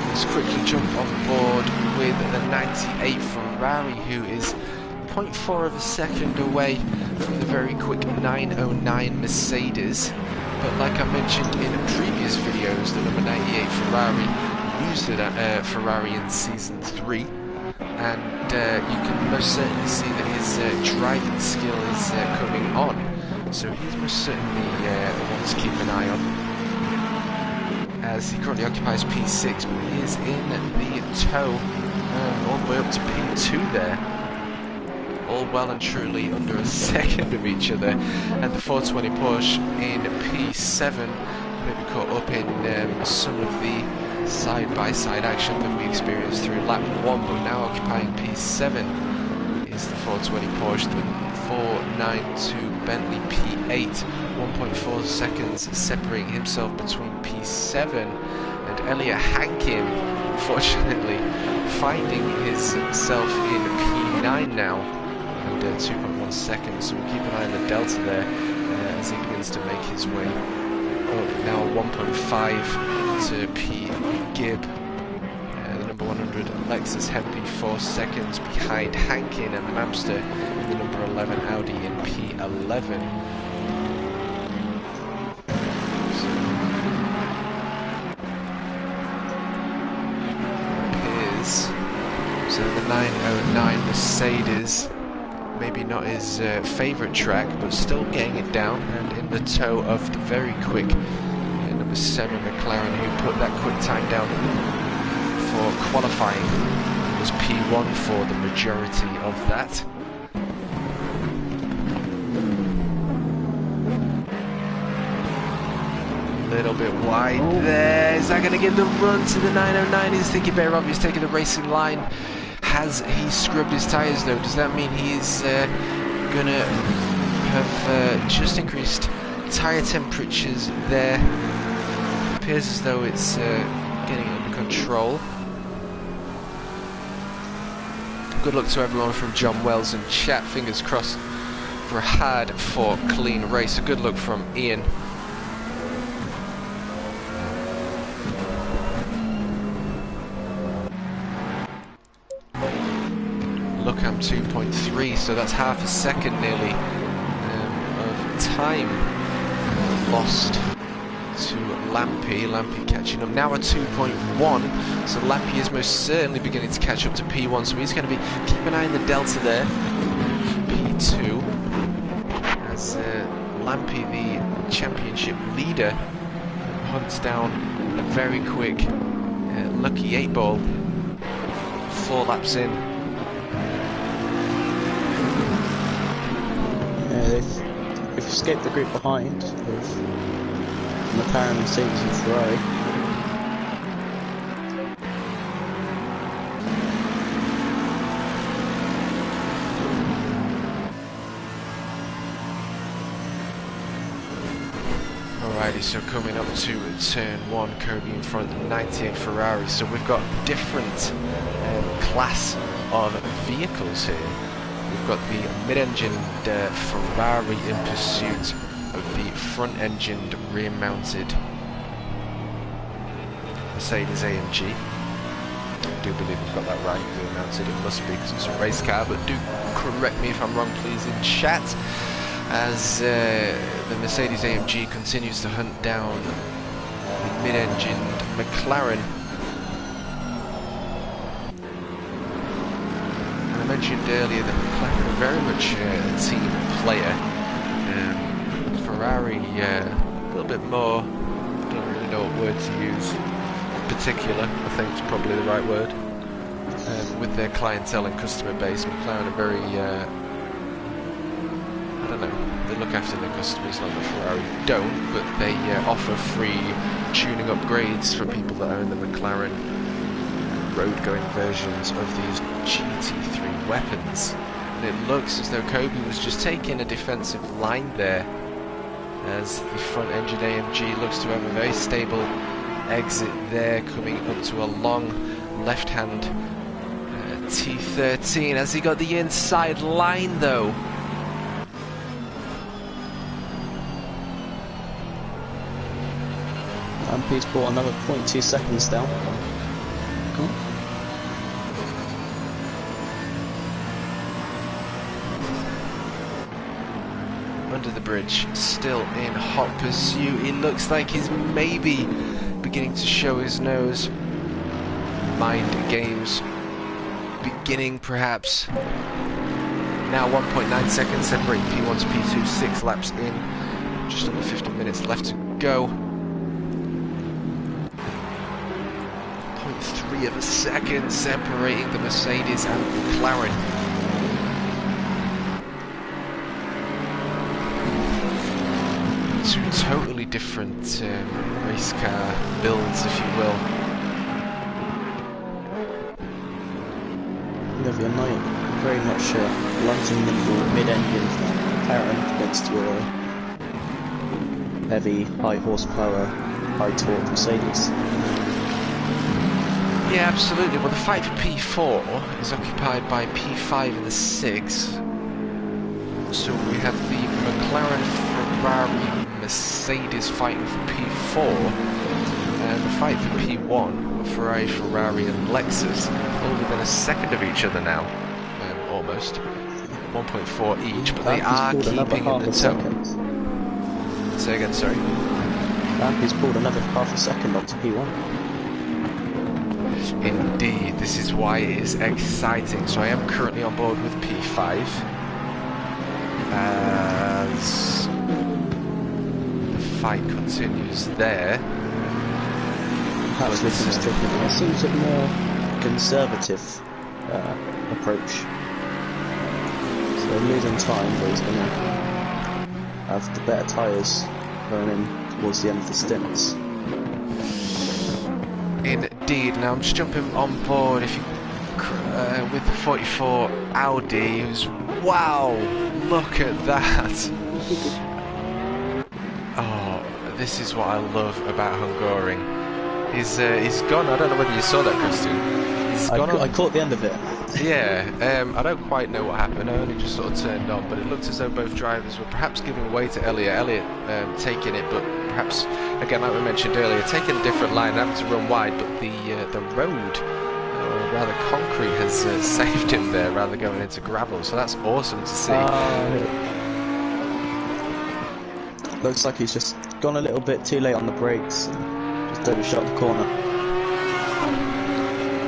Let's quickly jump on board with the 98 Ferrari, who is 0.4 of a second away from the very quick 909 Mercedes. But like I mentioned in previous videos, the number 98 Ferrari used it at Ferrari in Season 3. And you can most certainly see that his driving skill is coming on. So he's most certainly one to keep an eye on, as he currently occupies P6, but he is in the tow all the way up to P2 there. All well and truly under a second of each other, and the 420 Porsche in P7 maybe caught up in some of the side-by-side action that we experienced through lap 1, but now occupying P7 is the 420 Porsche. The 492 Bentley P8, 1.4 seconds separating himself between P7 and Elliot Hankin, unfortunately, finding himself in P9 now, and 2.1 seconds, so we'll keep an eye on the delta there as he begins to make his way up. Now 1.5 to P. Gibb. The number 100 Lexus Hempy 4 seconds behind Hankin and Mamster, the number 11 Audi in P11. So the 909 Mercedes, maybe not his favourite track, but still getting it down, and in the tow of the very quick number 7 McLaren, who put that quick time down for qualifying. It was P1 for the majority of that. Little bit wide there. Is that going to give the run to the 909? He's thinking better of. He's taking the racing line. Has he scrubbed his tyres though? Does that mean he's going to have just increased tyre temperatures there? It appears as though it's getting under control. Good luck to everyone from John Wells and chat. Fingers crossed for a hard-fought, clean race. A good look from Ian. Lookham 2.3, so that's half a second nearly of time lost to Lampy. Lampy catching up now at 2.1, so Lampy is most certainly beginning to catch up to P1, so he's going to be keep an eye on the delta there. P2 as Lampy, the championship leader, hunts down a very quick lucky 8-ball 4 laps in. They've escaped the group behind with McLaren, Mercedes and Ferrari. Alrighty, so coming up to turn 1, Kirby in front of the 98 Ferrari. So we've got different class of vehicles here. We've got the mid-engined Ferrari in pursuit of the front-engined rear-mounted Mercedes AMG. I do believe we've got that right, rear-mounted. It must be because it's a race car, but do correct me if I'm wrong, please, in chat. As the Mercedes AMG continues to hunt down the mid-engined McLaren. I mentioned earlier that McLaren are very much a team player. Ferrari a little bit more, don't really know what word to use, particular, I think is probably the right word. With their clientele and customer base, McLaren are very, I don't know, they look after their customers like the Ferrari don't, but they offer free tuning upgrades for people that own the McLaren road-going versions of these GT3 weapons. And it looks as though Kobe was just taking a defensive line there, as the front-engine AMG looks to have a very stable exit there, coming up to a long left-hand T13. Has he got the inside line though? Lampy's brought another 0.2 seconds down. Cool. Under the bridge, still in hot pursuit. It looks like he's maybe beginning to show his nose. Mind games beginning perhaps. Now 1.9 seconds separating P1 to P2, 6 laps in. Just under 50 minutes left to go. 0.3 of a second separating the Mercedes and McLaren. Two totally different race car builds, if you will. Olivia Knight, very much light and nimble mid-engine McLaren against your heavy, high horsepower, high torque Mercedes. Yeah, absolutely. Well, the fight for P4 is occupied by P5 and the 6. So we have the McLaren, Ferrari, Mercedes fighting for P4. And the fight for P1, Ferrari, Ferrari and Lexus, all within a second of each other now. Almost. 1.4 each, but they are keeping in the toe. Say again, sorry. He's pulled another half a second onto P1. Indeed, this is why it is exciting. So I am currently on board with P5 as the fight continues there. Perhaps this is taking a seems a more conservative approach. So losing time, but he's going to have the better tyres going in towards the end of the stints. Indeed. Now I'm just jumping on board with the 44 Audi. Wow, look at that. Oh, this is what I love about Hungaroring. He's gone. I don't know whether you saw that, Christian. I caught the end of it. Yeah, I don't quite know what happened. I only just sort of turned on, but it looked as though both drivers were perhaps giving way to Elliott. Elliott taking it, but perhaps, again, like we mentioned earlier, taking a different line, having to run wide, but the road, rather concrete, has saved him there, rather going into gravel. So that's awesome to see. Looks like he's just gone a little bit too late on the brakes. Just overshot the corner.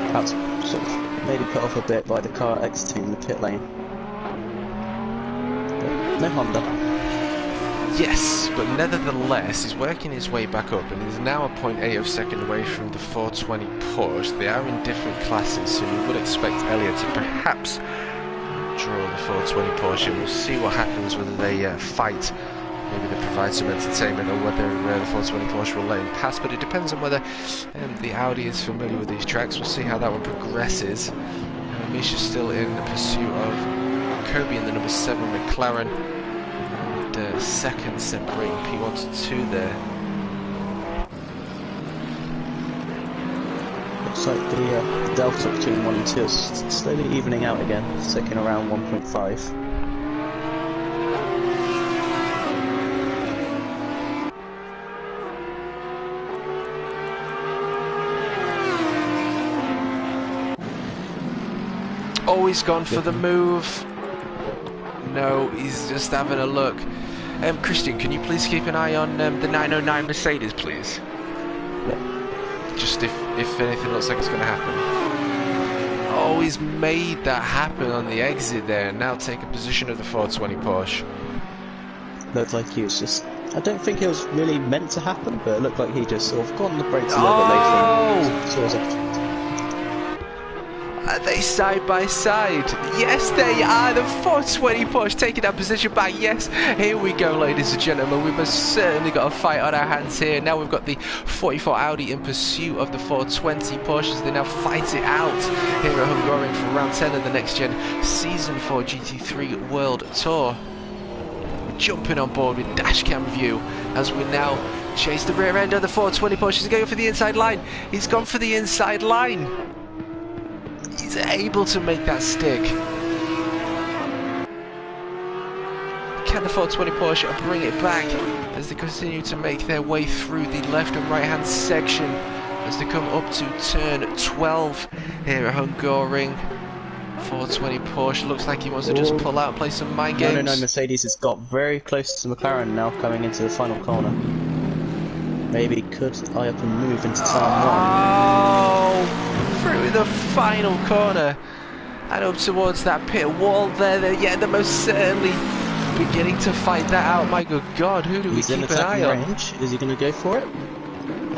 Perhaps sort of maybe put off a bit by the car exiting the pit lane. No Honda. Yes, but nevertheless, he's working his way back up, and he's now a 0.8 of a second away from the 420 Porsche. They are in different classes, so you would expect Elliott to perhaps draw the 420 Porsche. We'll see what happens, whether they fight. Maybe they provide some entertainment, or whether the 420 Porsche will let him pass, but it depends on whether the Audi is familiar with these tracks. We'll see how that one progresses. Misha's still in pursuit of Kobe in the number 7 McLaren, and second separating P1 to 2 there. Looks like the delta between 1 and 2 is slowly evening out again, sticking around 1.5. Oh, he's gone for the move. No, he's just having a look. Christian, can you please keep an eye on the 909 Mercedes, please? Yeah. Just if anything looks like it's going to happen. Oh, he's made that happen on the exit there, and now taking position of the 420 Porsche. Looked like he was just... I don't think it was really meant to happen, but it looked like he just sort of got on the brakes a little bit later. Are they side by side? Yes, they are. The 420 Porsche taking that position back. Yes, here we go, ladies and gentlemen. We've most certainly got a fight on our hands here. Now we've got the 44 Audi in pursuit of the 420 Porsches. They now fight it out here at Hungaroring for round 10 of the Next Gen Season 4 GT3 World Tour. We're jumping on board with dashcam view as we now chase the rear end of the 420 Porsche. He's going for the inside line. He's gone for the inside line. He's able to make that stick. Can the 420 Porsche bring it back as they continue to make their way through the left and right hand section as they come up to turn 12 here at Hungaroring? 420 Porsche looks like he wants to just pull out and play some mind games. No, Mercedes has got very close to McLaren now, coming into the final corner. Maybe could eye up and move into turn 1. Through the final corner and up towards that pit wall there. Yeah, they're most certainly beginning to fight that out. My good God, who do we keep an eye on? Range. Is he going to go for it?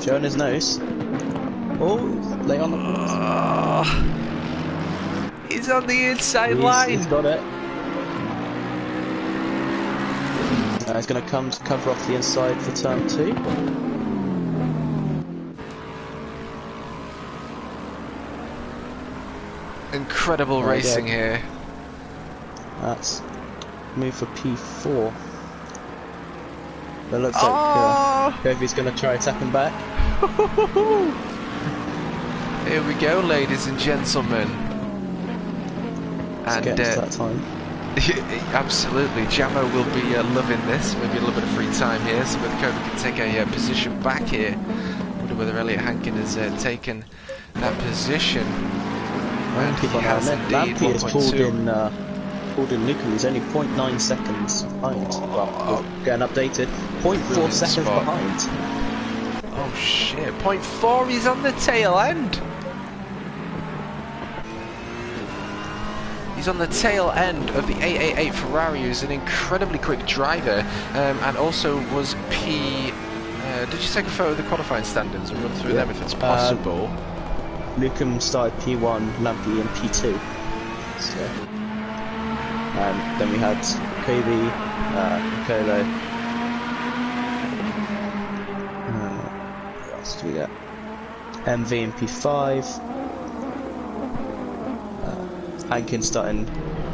Showing his nose. Oh, late on the He's on the inside line. He's got it. He's going to come to cover off the inside for turn 2. Incredible racing here. That's move for P4. It looks like Kofi's going to try attacking back. Here we go, ladies and gentlemen. Let's get to that time. Absolutely, Jamo will be loving this. Maybe a little bit of free time here, so whether Kobe can take a position back here. I wonder whether Elliot Hankin has taken that position. And he has indeed. Lampy has pulled in Lucan. He's only 0.9 seconds behind. Well, getting updated. 0.4 seconds behind. Oh shit! 0.4. He's on the tail end. He's on the tail end of the 888 Ferrari, who's an incredibly quick driver, and also was P. Did you take a photo of the qualifying standards and run through them if it's possible? Lucan started P1, Lampy in P2. So, then we had Kobe, Nicolo. What else do we get? MV in P5. Hankin starting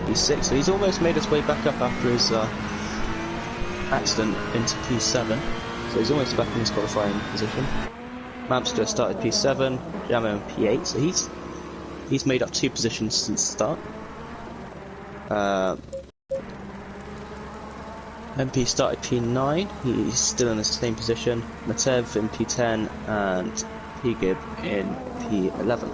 P6, so he's almost made his way back up after his accident into P7, so he's almost back in his qualifying position. Mapster started P7, Jamo in P8, so he's made up 2 positions since the start. MP started P9, he's still in the same position. Matev in P10 and Pgib in P11.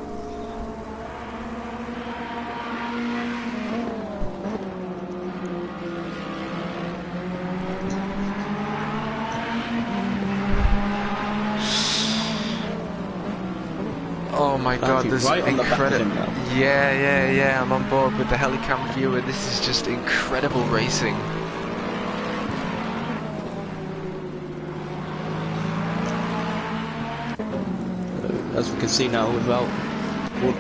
Oh my god, this is incredible. Yeah, I'm on board with the Helicam viewer. This is just incredible racing. As we can see now, without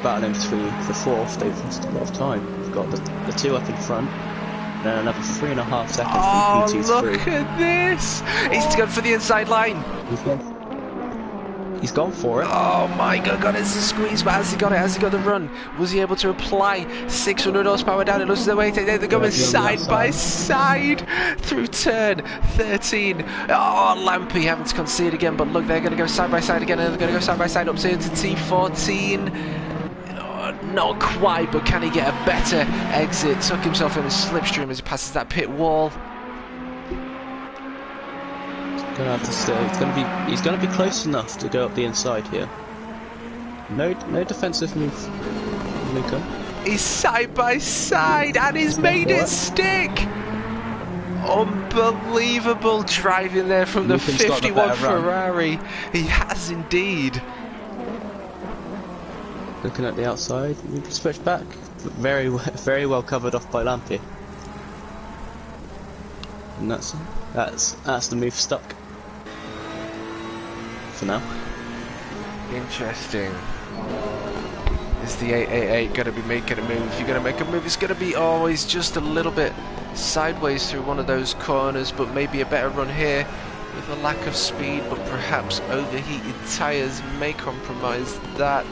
battling through the 4th, they've lost a lot of time. We've got the 2 up in front, and then another 3.5 seconds from P2's through. Look at this! He's gone for the inside line. He's gone for it. Oh my god, it's a squeeze, but has he got it? Has he got the run? Was he able to apply 600 horsepower down? It looks as though they're going side by side through turn 13. Oh, Lampy having to concede again, but look, they're going to go side by side again, and they're going to go side by side up to T14. Oh, not quite, but can he get a better exit? Took himself in a slipstream as he passes that pit wall. Gonna have to stay. He's gonna be close enough to go up the inside here. No defensive move, Luca. He's side by side and he's made it stick. Unbelievable driving there from the 51 Ferrari. He has indeed. Looking at the outside, we can switch back. Very well covered off by Lampy. And that's the move stuck. For now. Interesting. Is the 888 going to be making a move? If you're going to make a move, it's going to be always just a little bit sideways through one of those corners, but maybe a better run here with a lack of speed, but perhaps overheated tyres may compromise that.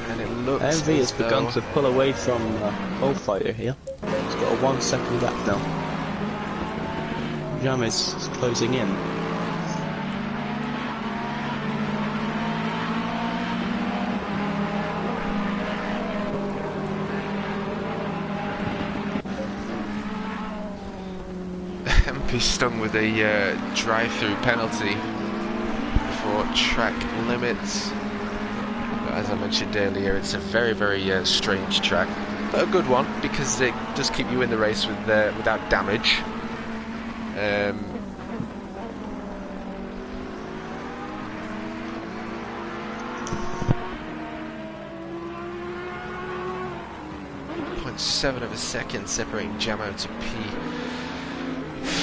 And it looks MV has begun to pull away from Bullfighter here. He's got a 1 second gap now. Jam is closing in. MP stung with a drive-through penalty for track limits. But as I mentioned earlier, it's a very strange track, but a good one because it does keep you in the race with without damage. 0.7 of a second separating Jamo to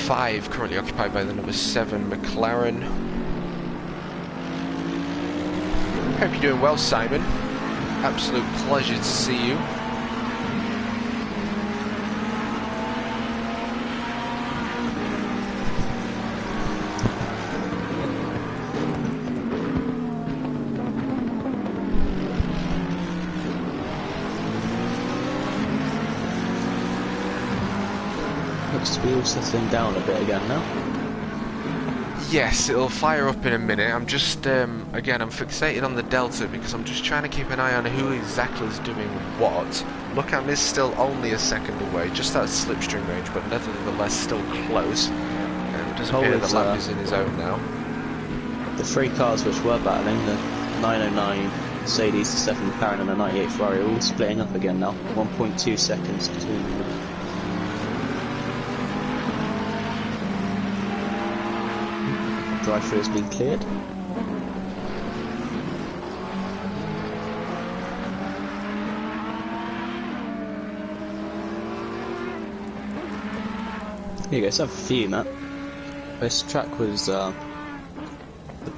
P5, currently occupied by the number 7 McLaren. Hope you're doing well, Simon. Absolute pleasure to see you. Looks to be all settling down a bit again now. Yes, it'll fire up in a minute. I'm just, again, I'm fixated on the delta because I'm just trying to keep an eye on who exactly is doing what. Lookham is still only a second away, just out of slipstream range, but nevertheless still close. It does appear the lap is in his own now. The three cars which were battling, the 909 Mercedes, the 7 McLaren and the 98 Ferrari, are all splitting up again now. 1.2 seconds between them. Drive-through has been cleared. Here you go, let's have a few, Matt. This track was, the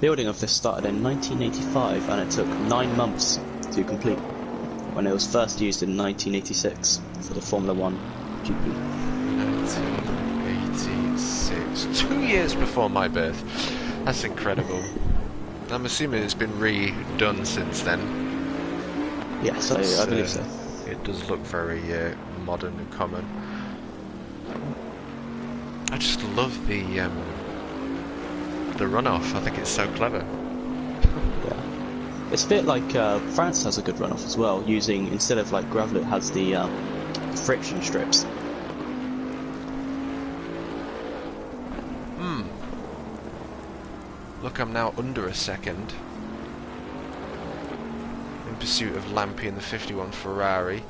building of this started in 1985 and it took 9 months to complete, when it was first used in 1986 for the Formula 1 GP. 1986, 2 years before my birth. That's incredible. I'm assuming it's been redone since then. Yes, I believe so. It does look very modern and common. I just love the runoff. I think it's so clever. Yeah, it's a bit like France has a good runoff as well. Using, instead of like gravel, it has the friction strips. Look, I'm now under a second in pursuit of Lampi and the 51 Ferrari.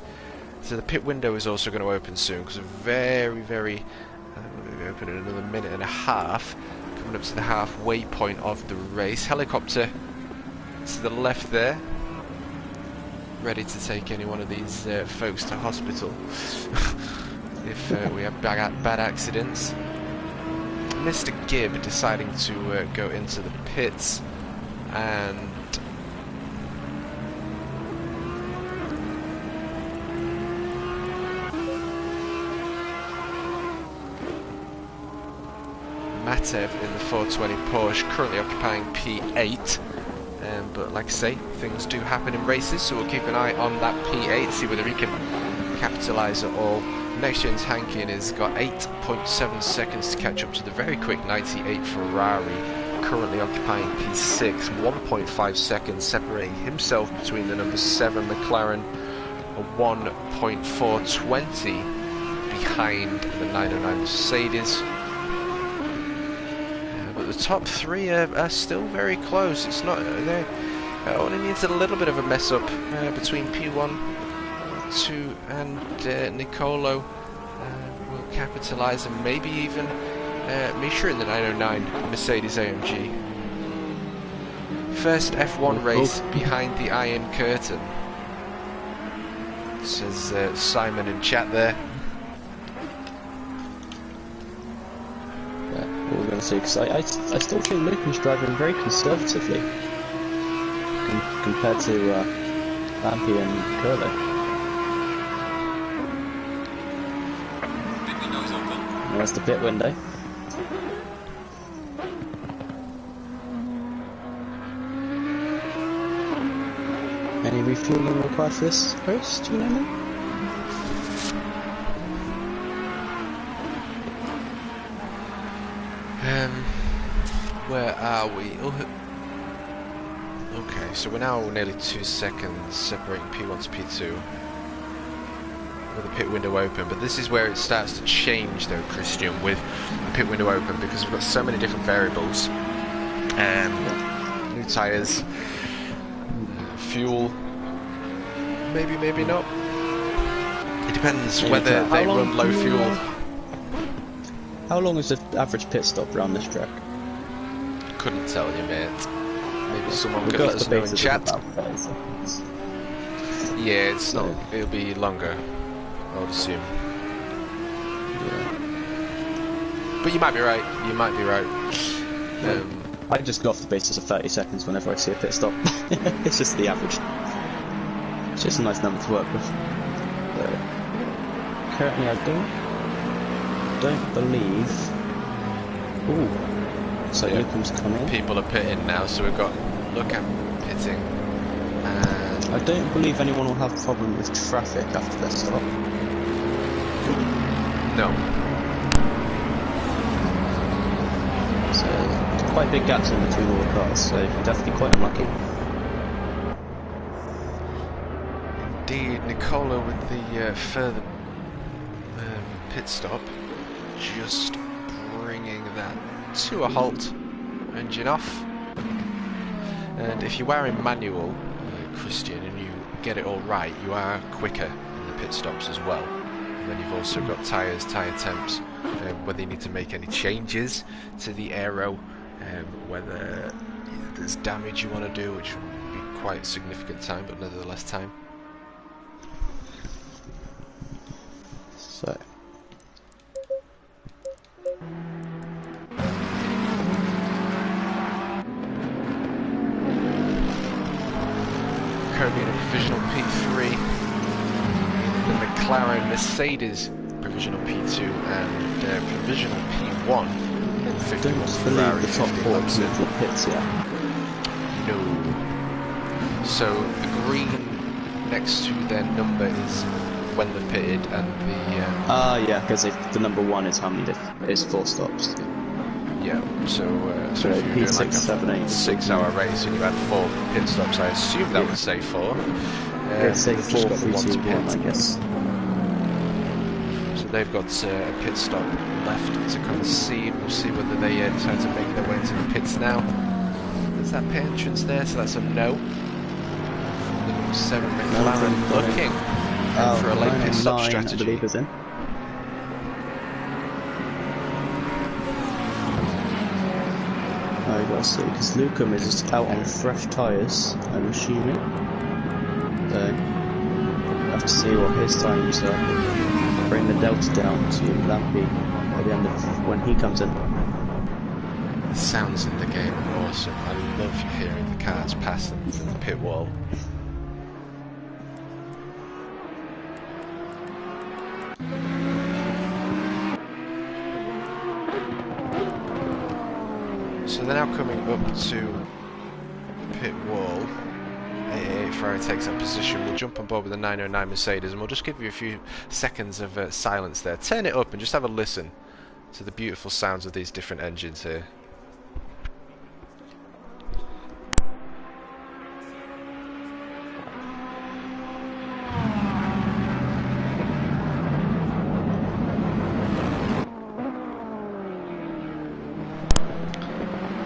So the pit window is also going to open soon because we'll be open in another minute and a half. Coming up to the halfway point of the race. Helicopter to the left there, ready to take any one of these folks to hospital if we have bad accidents. Mr. Gibb deciding to go into the pits, and Matev in the 420 Porsche currently occupying P8, but like I say, things do happen in races, so we'll keep an eye on that P8, see whether he can capitalise at all. NXTGEN's Hankin has got 8.7 seconds to catch up to the very quick 98 Ferrari, currently occupying P6, 1.5 seconds separating himself between the number 7 McLaren, a 1.420 behind the 909 Mercedes. But the top three are still very close. It's not, only needs a little bit of a mess up between P1, 2 and Nicolo will capitalise, and maybe even Misha in the 909 Mercedes AMG. First F1 race behind the Iron Curtain, says Simon in chat there. Yeah, what we're going to see, because I still think Lucan's driving very conservatively compared to Lampi and Curly. There's the pit window. Any refueling required for this race? Do you know now? Where are we? Okay, so we're now nearly 2 seconds separating P1 to P2. With the pit window open, but this is where it starts to change though, Christian, with the pit window open, because we've got so many different variables. New tyres, fuel, maybe not. It depends whether they run low fuel. How long is the average pit stop around this track? Couldn't tell you, mate. Maybe someone could let us know in chat. Yeah, it's not. It'll be longer, I would assume. Yeah. But you might be right. You might be right. I just go off the basis of 30 seconds whenever I see a pit stop. It's just the average. It's just a nice number to work with. But currently, I don't believe. Ooh. So yeah. Lucan's coming. People are pitting now, so we've got Lucan pitting. And I don't believe anyone will have a problem with traffic after their stop. no. So quite big gaps in between all the cars, so definitely quite unlucky. Indeed, Nicola with the further pit stop, just bringing that to a halt. Engine off. And if you are in manual, Christian, and you get it all right, you are quicker in the pit stops as well. And then you've also got tyres, tyre temps, whether you need to make any changes to the aero, whether there's damage you want to do, which would be quite significant time, but nevertheless time. So. Kirby in a provisional P3, the McLaren Mercedes provisional P2 and provisional P1. I don't believe the top four can move the pits yet. No. So the green next to their number is when they're pitted, and the yeah, because the number 1 is how many is 4 stops. yeah. So if you're doing like a 6-hour race and you had 4 pit stops, I assume that would say 4. It'd say 4, 3, 2, 1, I guess. So they've got a pit stop left to come and see. We'll see whether they decide to make their way into the pits now. There's that pit entrance there, so that's a no. The number 7 McLaren looking for a late pit stop strategy. I believe is in. I gotta see, because Lucum is just out on fresh tyres, I'm assuming. So, we'll have to see what his times are. Bring the delta down to Lampy by the end of when he comes in. The sounds in the game are awesome. I love hearing the cars pass them from the pit wall. So they're now coming up to the pit wall. 88 Ferrari takes that position. We'll jump on board with the 909 Mercedes and we'll just give you a few seconds of silence there. Turn it up and just have a listen to the beautiful sounds of these different engines here.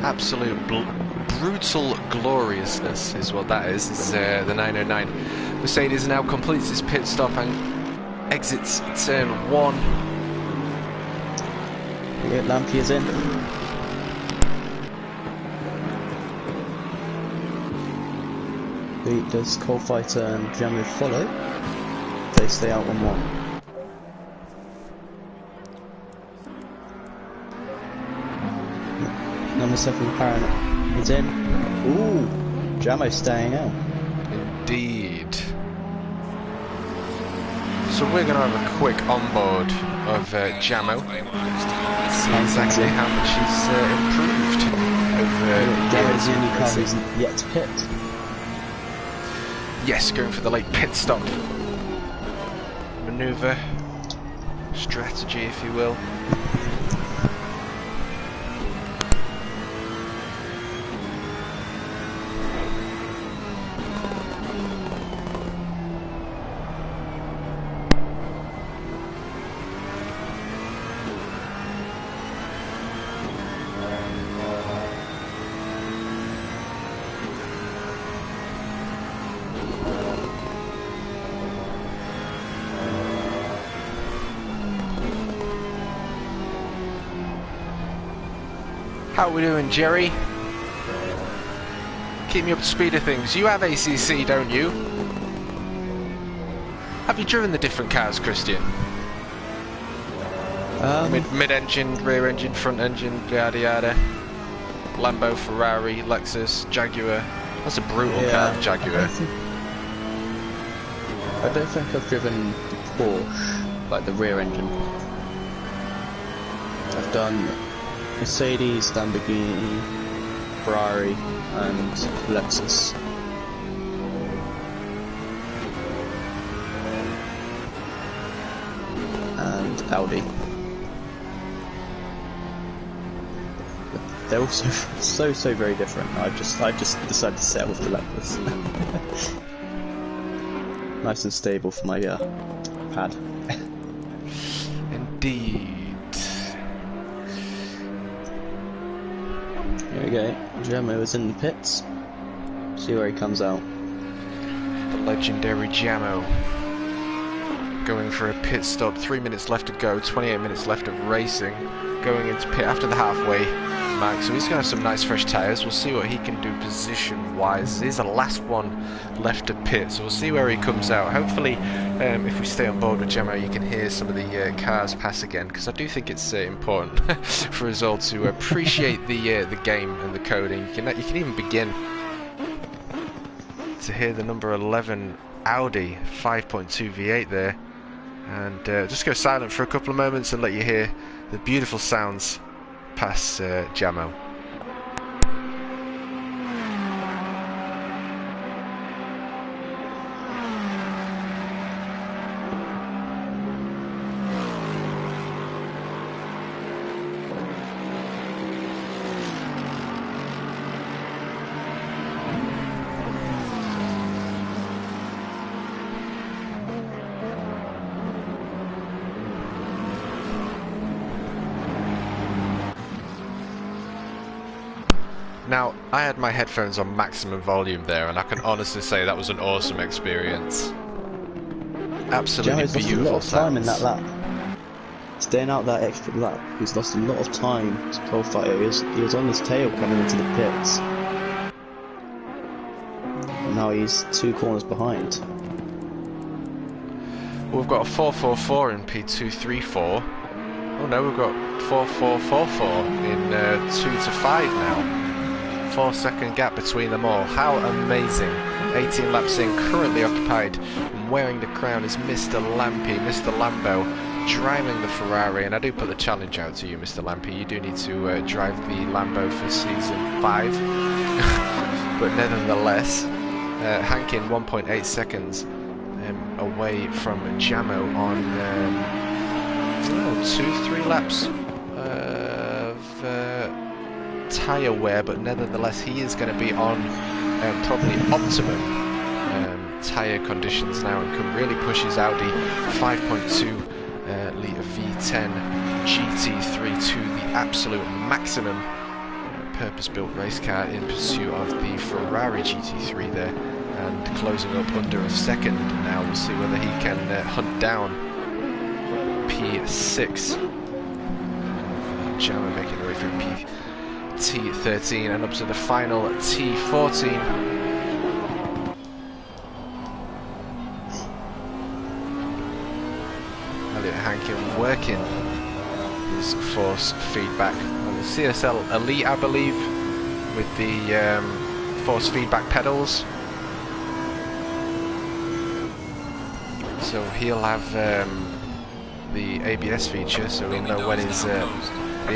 Absolute brutal gloriousness is what that is. It's, the 909 Mercedes now completes its pit stop and exits turn 1. Yeah, Lampy is in. Does Coalfighter and Jamu follow? They stay out on 1. Number 7 McLaren is in. Ooh, Jamo staying out. Indeed. So we're going to have a quick onboard of Jamo. See exactly how much he's improved over Jamo's the only car who's yet to pit. Yes, going for the late pit stop maneuver, strategy, if you will. How we doing, Jerry? Keep me up to speed of things. You have ACC, don't you? Have you driven the different cars, Christian? Mid-engine, rear-engine, front-engine, yada yada. Lambo, Ferrari, Lexus, Jaguar. That's a brutal car, Jaguar. I don't think I've driven the Porsche, like the rear-engine. I've done Mercedes, Lamborghini, Ferrari and Lexus. And Audi. they're also so very different. I just decided to settle with the leopards. Nice and stable for my pad. Indeed. Here we go. Jamo is in the pits. See where he comes out. The legendary Jamo going for a pit stop. 3 minutes left to go. 28 minutes left of racing. Going into pit after the halfway mark. So he's going to have some nice fresh tyres. We'll see what he can do position-wise. He's the last one left to pit. So we'll see where he comes out. Hopefully, if we stay on board with Jamo, you can hear some of the cars pass again. Because I do think it's important for us all to appreciate the game and the coding. You can even begin to hear the number 11 Audi 5.2 V8 there, and just go silent for a couple of moments and let you hear the beautiful sounds past Jamo. Now, I had my headphones on maximum volume there, and I can honestly say that was an awesome experience. Absolutely beautiful sounds. Lost a lot of time in that lap. Staying out that extra lap, he's lost a lot of time to qualify. He was on his tail coming into the pits. And now he's 2 corners behind. We've got a 444 in P234. Oh no, we've got 4444 in 2 to 5 now. 4-second gap between them all. How amazing. 18 laps in, currently occupied and wearing the crown is Mr. Lampe, Mr. Lambo, driving the Ferrari. And I do put the challenge out to you, Mr. Lampe. You do need to drive the Lambo for season 5. But nevertheless, Hankin 1.8 seconds away from Jamo on 2-3 laps of tyre wear, but nevertheless he is going to be on probably optimum tyre conditions now and can really push his Audi 5.2 litre V10 GT3 to the absolute maximum. Purpose-built race car in pursuit of the Ferrari GT3 there, and closing up under a second now. We'll see whether he can hunt down P6. Jamo making the way through T13 and up to the final T14. Elliot Hankin working his force feedback on the CSL Elite, I believe, with the force feedback pedals. So he'll have the ABS feature, so he'll know when his the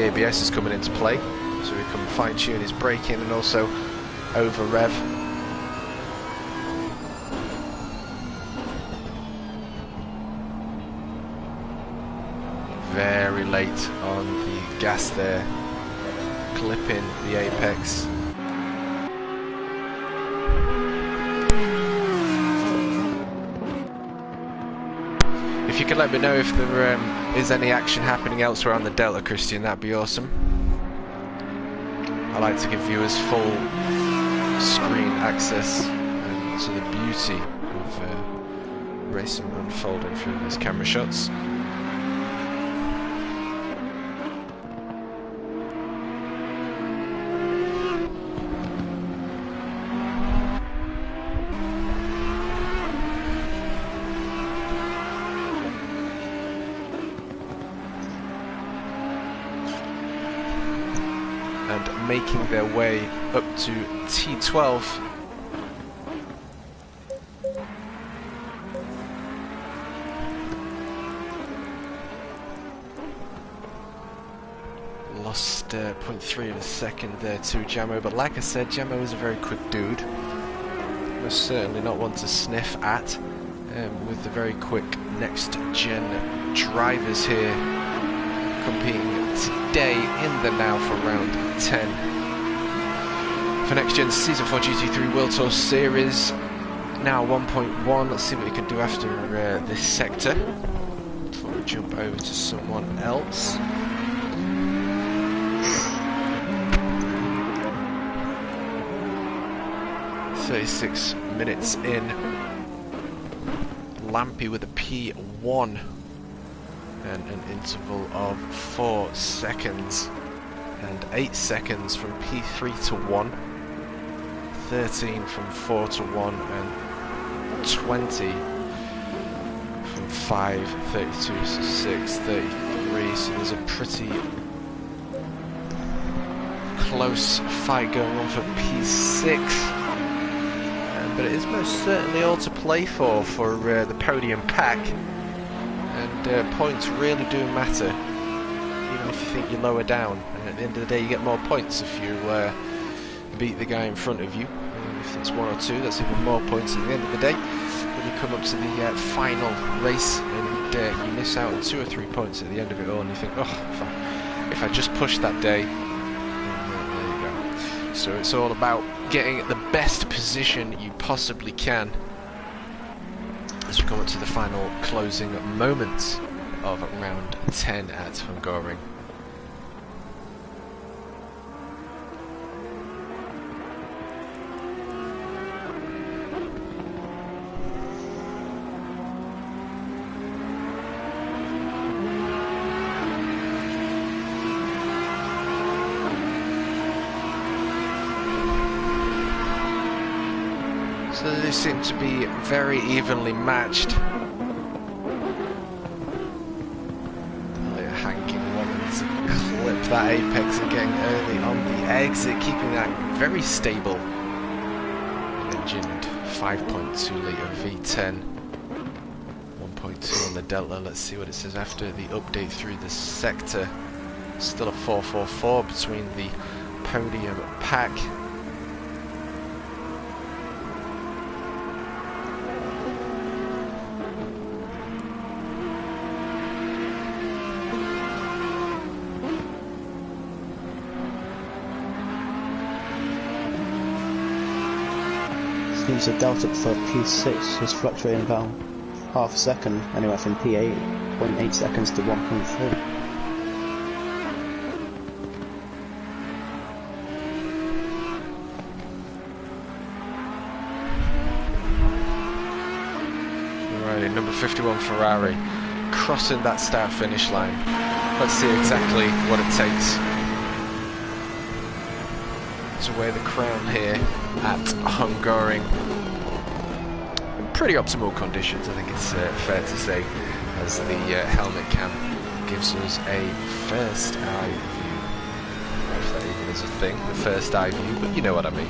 ABS is coming into play, so he can fine-tune his braking and also over-rev. Very late on the gas there, clipping the apex. If you could let me know if there is any action happening elsewhere on the Delta, Christian, that'd be awesome. I like to give viewers full screen access to the beauty of racing unfolding through these camera shots. And making their way up to T12. Lost 0.3 of a second there to Jamo, but like I said, Jamo is a very quick dude. Most certainly not one to sniff at, with the very quick next-gen drivers here competing today in the now for round 10 for NXTGEN Season 4 GT3 World Tour Series. Now 1.1. Let's see what we can do after this sector before we jump over to someone else. "36 minutes in. Lampy with a P1 and an interval of 4 seconds and 8 seconds from P3 to 1, 13 from 4 to 1 and 20 from 5, 32, 6, 33, so there's a pretty close fight going on for P6. But it is most certainly all to play for the podium pack, and points really do matter, even if you think you're lower down. And at the end of the day, you get more points if you beat the guy in front of you. And if it's 1 or 2, that's even more points at the end of the day. When you come up to the final race and you miss out on 2 or 3 points at the end of it all, and you think, oh, if I just pushed that day. So it's all about getting the best position you possibly can as we come up to the final closing moments of round 10 at Hungaroring. So they seem to be very evenly matched. Hanking wanting to clip that apex and getting early on the exit, keeping that very stable. Engined 5.2 litre V10, 1.2 on the Delta. Let's see what it says after the update through the sector. Still a 444 between the podium pack. Seems the delta for P6 is fluctuating about half a second, anywhere from P8.8 seconds to 1.3. Alrighty, number 51 Ferrari crossing that start-finish line. Let's see exactly what it takes to wear the crown here at Hungaroring. In pretty optimal conditions, I think it's fair to say, as the helmet cam gives us a first eye view. If that even is a thing, the first eye view, but you know what I mean.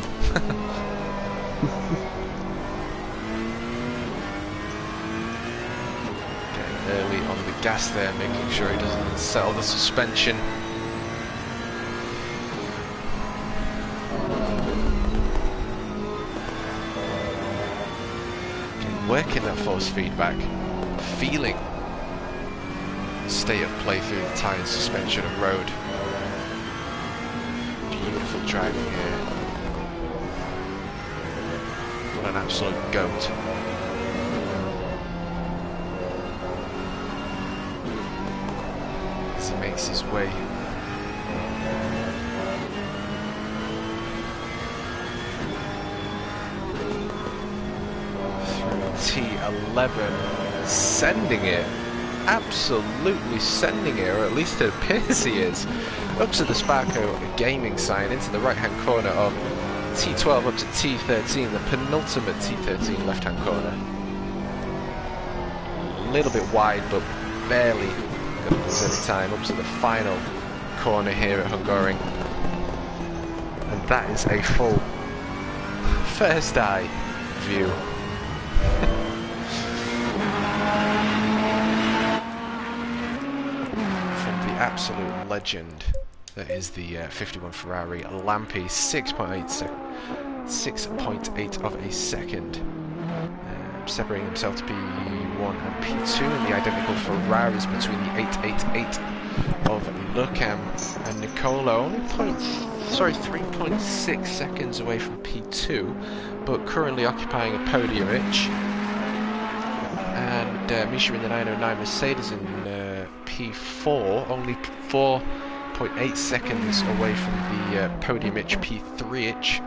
Getting early on the gas there, making sure he doesn't settle the suspension. Working that force feedback, feeling the state of play through the tyre, suspension and road. Beautiful driving here. What an absolute goat. As he makes his way T11, sending it, absolutely sending it, or at least it appears he is, up to the Sparko gaming sign, into the right hand corner of T12 up to T13, the penultimate T13 left hand corner. A little bit wide, but barely going to lose any time, up to the final corner here at Hungaroring. And that is a full first eye view. From the absolute legend that is the 51 Ferrari Lampy, 6.8 of a second, separating himself to P1 and P2, and the identical Ferraris between the 888 of Lucam and Nicola, only 3.6 seconds away from P2, but currently occupying a podium itch. And Misha in the 909 Mercedes in P4, only 4.8 seconds away from the podium itch P3 itch.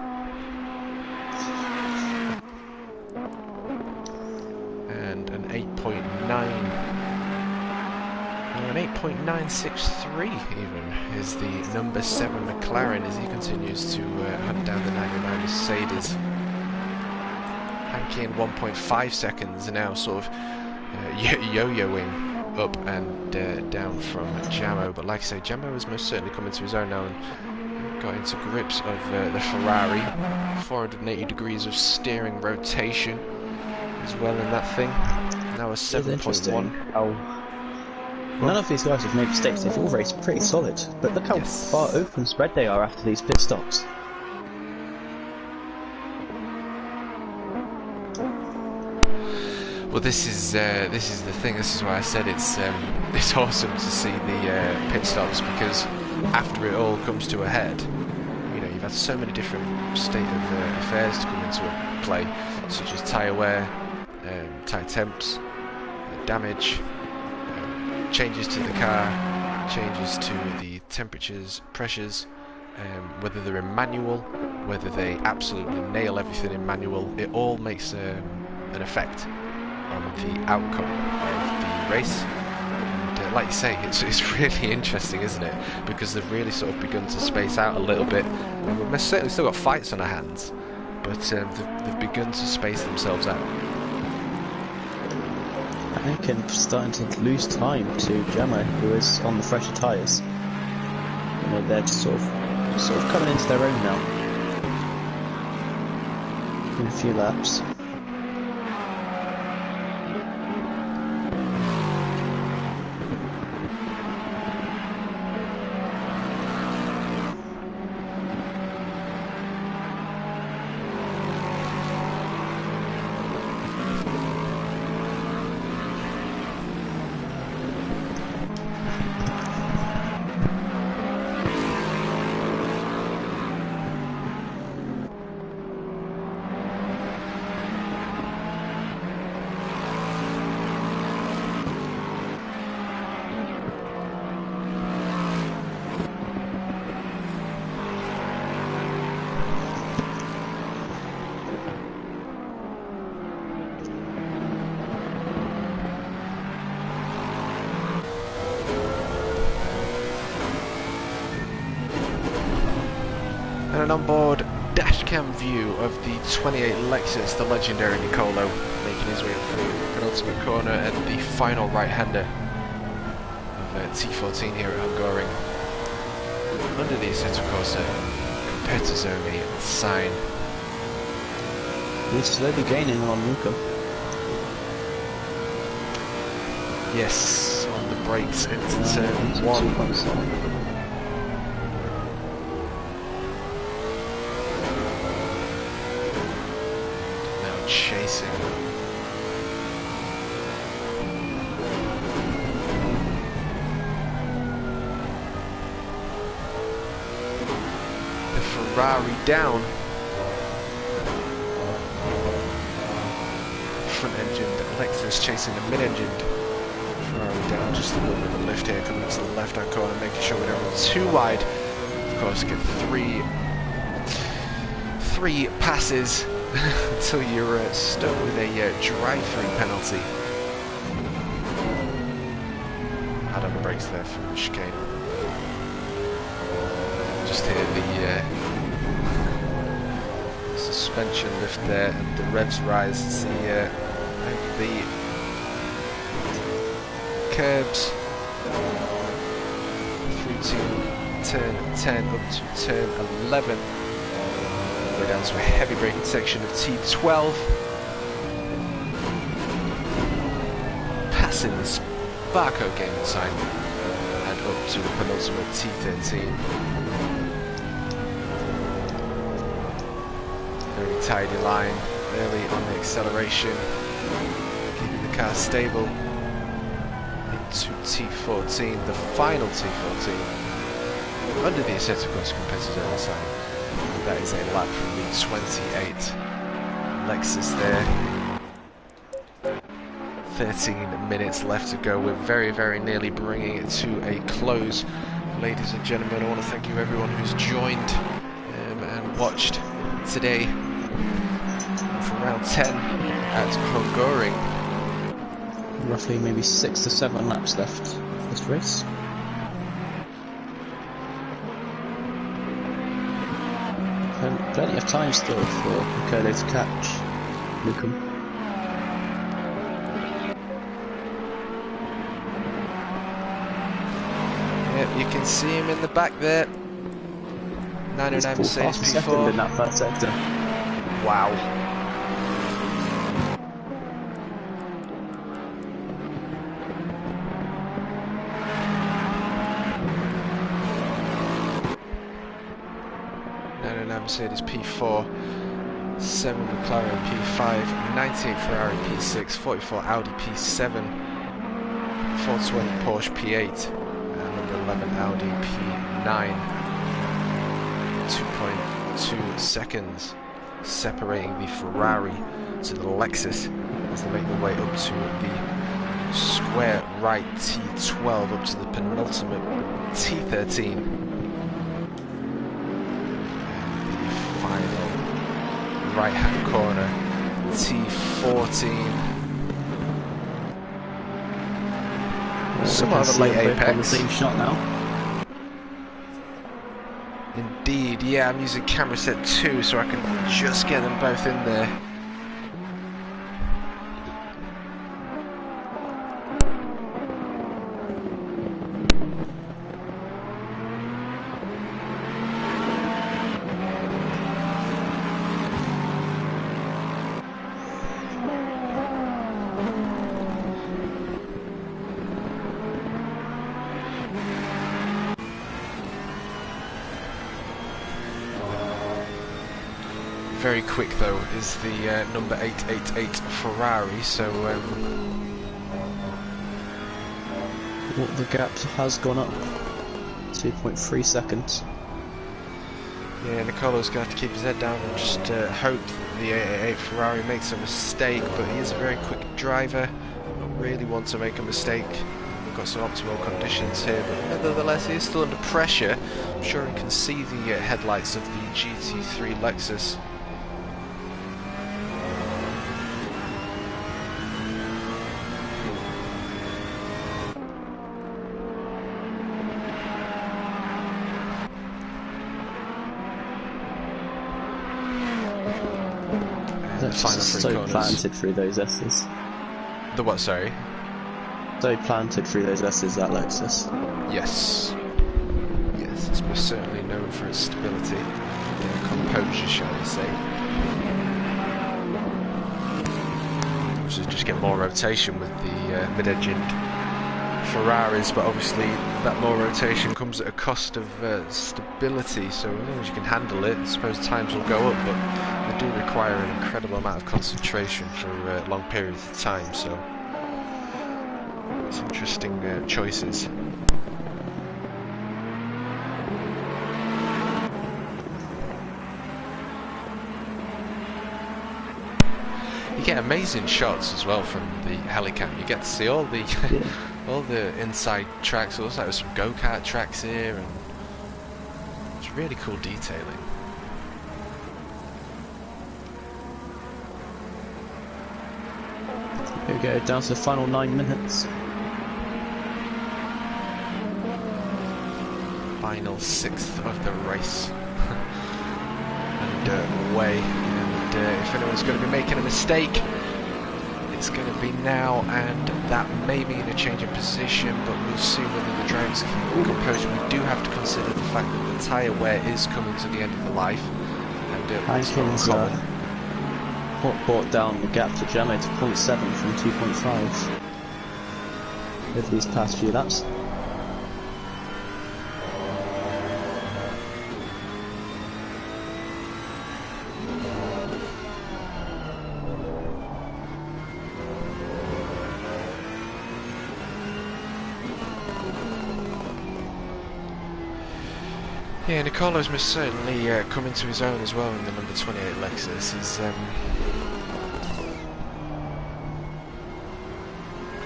And an 8.963 even is the number 7 McLaren as he continues to hunt down the 909 Mercedes. Hanky in 1.5 seconds now, sort of yo-yoing up and down from Jamo, but like I say, Jamo has most certainly come into his own now and got into grips of the Ferrari. 480 degrees of steering rotation as well in that thing. Now a 7.1. None of these guys have made mistakes. They've all raced pretty solid, but look how far open spread they are after these pit stops. Well, this is the thing. This is why I said it's awesome to see the pit stops, because after it all comes to a head, you know, you've had so many different state of affairs to come into play, such as tyre wear, tyre temps, damage, changes to the car, changes to the temperatures, pressures, whether they're in manual, whether they absolutely nail everything in manual. It all makes an effect on the outcome of the race. And like you say, it's really interesting, isn't it? Because they've really sort of begun to space out a little bit. We've certainly still got fights on our hands, but they've begun to space themselves out. Anakin starting to lose time to Jamo, who is on the fresher tyres. You know, they're just sort of coming into their own now. In a few laps. And an onboard dashcam view of the 28 Lexus, the legendary Nicolo, making his way through the penultimate corner and the final right-hander of T14 here at Hungaroring. Under the Assetto Corsa Competizione sign. He's slowly gaining on Luca. Yes, on the brakes into turn 1. Chasing. The Ferrari down. Front engined Lexus chasing the mid-engined Ferrari down. Just a little bit of a lift here, coming into the left-hand corner, making sure we don't run too wide. Of course, get three passes until you're stuck with a drive-through penalty. Had on the brakes there from the chicane. Just hear the suspension lift there, and the revs rise as the curbs through to turn 10 up to turn 11. We're down to a heavy braking section of T12. Passing the Sparko gaming sign and up to the penultimate T13. Very tidy line early on the acceleration, keeping the car stable. to T14, the final T14, under the incentive course competitor side. That is a lap from the 28 Lexus there. 13 minutes left to go. We're very, very nearly bringing it to a close. Ladies and gentlemen, I want to thank you everyone who's joined and watched today from round 10 at Hungary. Roughly maybe 6 to 7 laps left for this race. Plenty of time still for Ricardo to catch Lukum. Yep, you can see him in the back there. 909 Mercedes P4 in that first sector. Wow. Mercedes P4, 7 McLaren P5, 98 Ferrari P6, 44 Audi P7, 420 Porsche P8, and number 11 Audi P9. 2.2 seconds separating the Ferrari to the Lexus as they make their way up to the square right T12, up to the penultimate T13. Right hand corner T14. Somewhat of a late apex. On the same shot now. Indeed, yeah, I'm using camera set 2 so I can just get them both in there. Very quick though is the number 888 Ferrari, so the gap has gone up 2.3 seconds. Yeah, Nicolo's going to have to keep his head down and just hope that the 888 Ferrari makes a mistake, but he is a very quick driver. Don't really want to make a mistake. We've got some optimal conditions here, but nevertheless he is still under pressure. I'm sure he can see the headlights of the GT3 Lexus. So planted through those S's. The what, sorry? So planted through those S's, that Lexus. Yes. Yes, it's most certainly known for its stability and composure, shall we say. Which is just get more rotation with the mid-engined Ferraris, but obviously that more rotation comes at a cost of stability, so as long as you can handle it, I suppose times will go up, but they do require an incredible amount of concentration for long periods of time, so it's interesting choices. You get amazing shots as well from the helicam. You get to see all the all the inside tracks. It looks like there's some go-kart tracks here, and it's really cool detailing. Here we go, down to the final 9 minutes. Final 6th of the race. Underway. And if anyone's going to be making a mistake, it's going to be now, and that may mean a change of position, but we'll see whether the drivers keep composure. We do have to consider the fact that the tyre wear is coming to the end of the life, and it's not uncommon. Brought down the gap to Gemma to 0.7 from 2.5 over these past few laps. Yeah, Nicolo's most certainly come into his own as well in the number 28 Lexus. He's I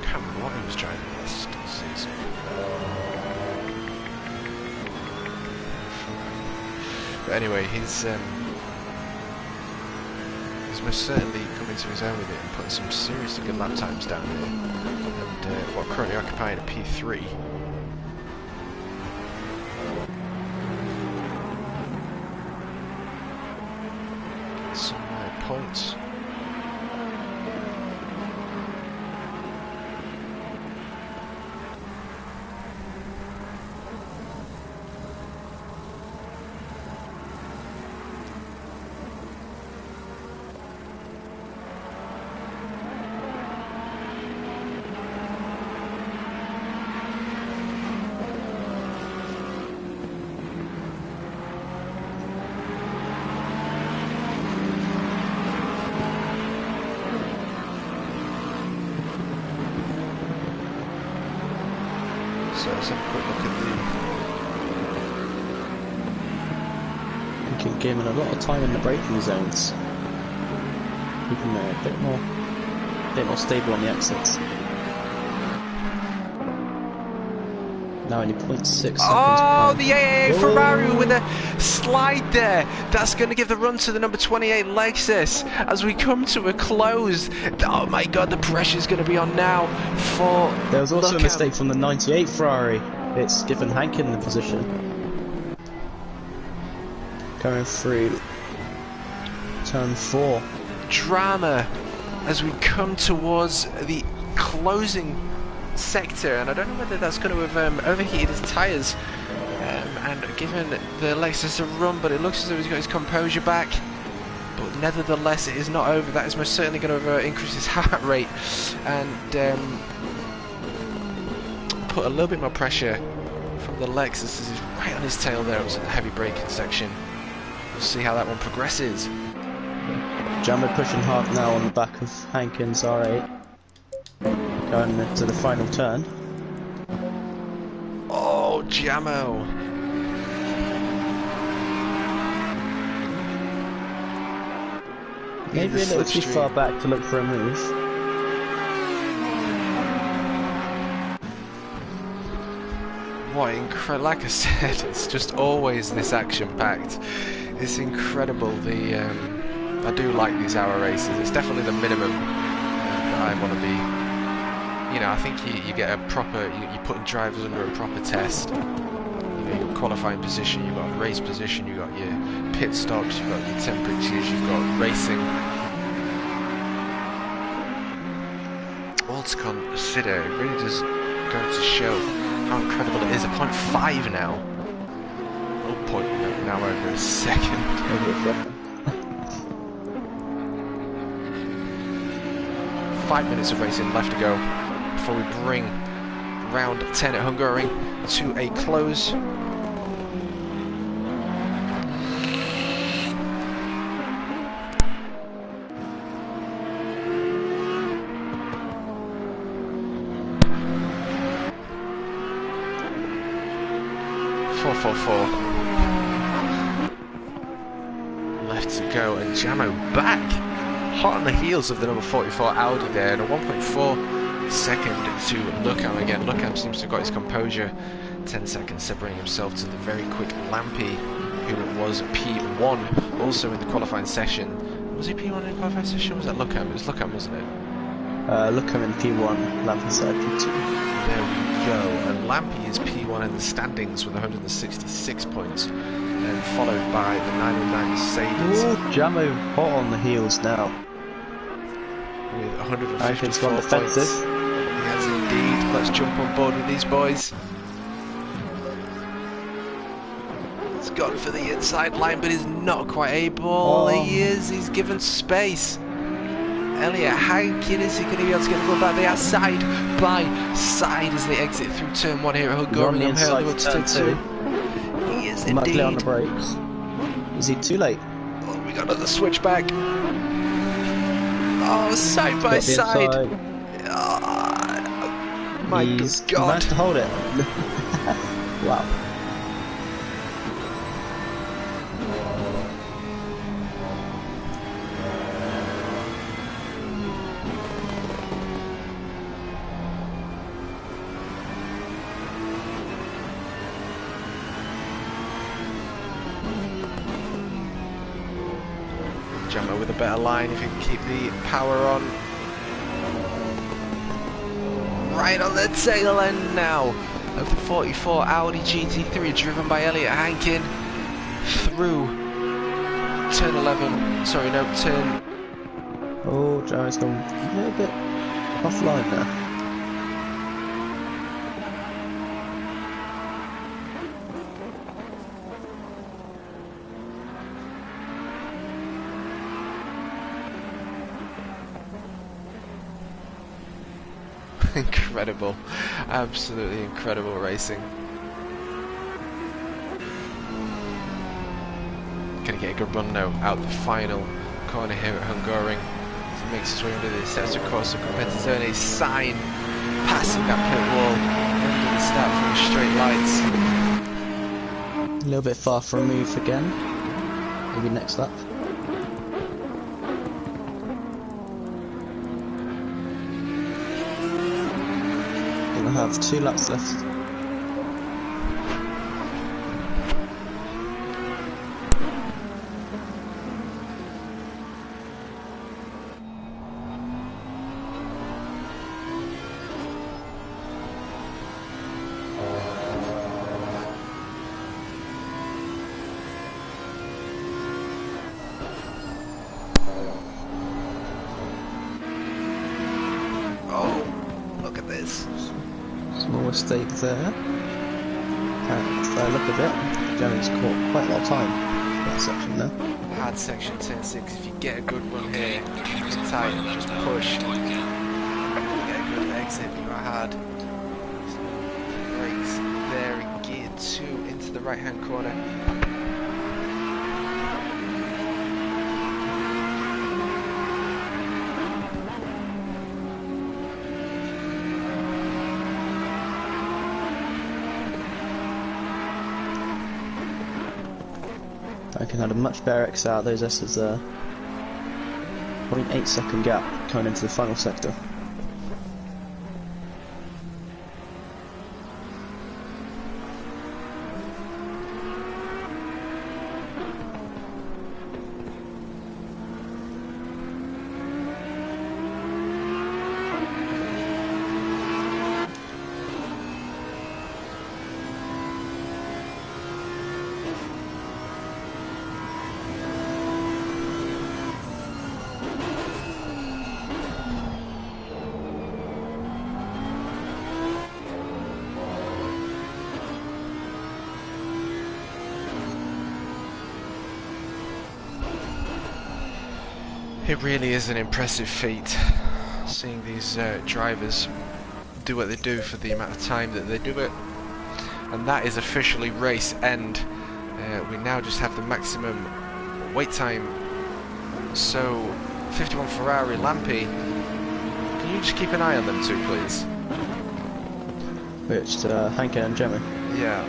can't remember what he was driving last season. But anyway, he's most certainly come into his own with it and putting some seriously good lap times down here. And what currently occupying a P3. Some points. So let's have a quick look at the... giving a lot of time in the braking zones. Keeping them a bit more stable on the exits. Now only 0.6 seconds. Oh, the AAA Ferrari with a slide there. That's going to give the run to the number 28 Lexus as we come to a close. Oh my God, the pressure's going to be on now for... There was also a mistake from the 98 Ferrari. It's given Hankin the position. Going through turn 4. Drama as we come towards the closing sector, and I don't know whether that's going to have overheated his tyres and given the Lexus a run, but it looks as though he's got his composure back. But nevertheless, it is not over. That is most certainly going to increase his heart rate and put a little bit more pressure from the Lexus as he's right on his tail there. It was in the heavy braking section. We'll see how that one progresses. Jammer pushing hard now on the back of Hankin's R8. Going to the final turn. Oh, Jamo! Maybe a little too far back to look for a move. What incredible! Like I said, it's just always this action-packed. It's incredible. I do like these hour races. It's definitely the minimum that I want to be. You know, I think you get a proper, you're putting drivers under a proper test. You know, your qualifying position, you've got race position, you've got your pit stops, you've got your temperatures, you've got racing. All to consider. It really does go to show how incredible it is. A 0.5 now. Oh, point now over a second. 5 minutes of racing left to go before we bring round 10 at Hungaroring to a close. Left to go, and Jamo back, hot on the heels of the number 44 Audi there, and a 1.4 second to Luckham again. Luckham seems to have got his composure. 10 seconds separating himself to the very quick Lampy, who was P1 also in the qualifying session. Was he P1 in the qualifying session? Was that Luckham? It was Luckham, wasn't it? Luckham in P1, Lampy side P2. There we go, and Lampy is P1 in the standings with 166 points, and followed by the 909 Mercedes. Oh, Jamo hot on the heels now. With 154 gone points. He has indeed. Let's jump on board with these boys. He's gone for the inside line, but he's not quite able. Oh. He is. He's given space. Elliot Hankin, is he going to be able to get the run back? They are side by side as they exit through turn 1 here at Hungarian Hill. They want to turn 2. He is indeed. On the brakes. Is he too late? Oh, we got another switchback. Oh, side by side. Oh, my God. He managed to hold it. Wow. Jamo with a better line if he can keep the power on. Right on the tail end now of the 44 Audi GT3, driven by Elliot Hankin through turn 11. Sorry, no, turn. Oh, Jamo's gone a little bit offline there. Incredible, absolutely incredible racing. Gonna get a good run now out the final corner here at Hungaroring. As he makes his way under the sets across the Commentator, and a sign passing that pit wall under the start from the straight lights. A little bit far from move again. Maybe next lap. Gonna have 2 laps left. Small mistake there. If I look a bit, Jamo's caught quite a lot of time in that section there. Hard section, turn 6. If you get a good run here, keep it tight, just push. Get a good exit, you are hard. Brakes there in gear 2 into the right hand corner. I can have a much better exit out those S's there. 0.8 second gap coming into the final sector. It really is an impressive feat, seeing these drivers do what they do for the amount of time that they do it. And that is officially race end. We now just have the maximum wait time. So 51 Ferrari, Lampi, can you just keep an eye on them two, please? Which, Hankin and Jamo? Yeah.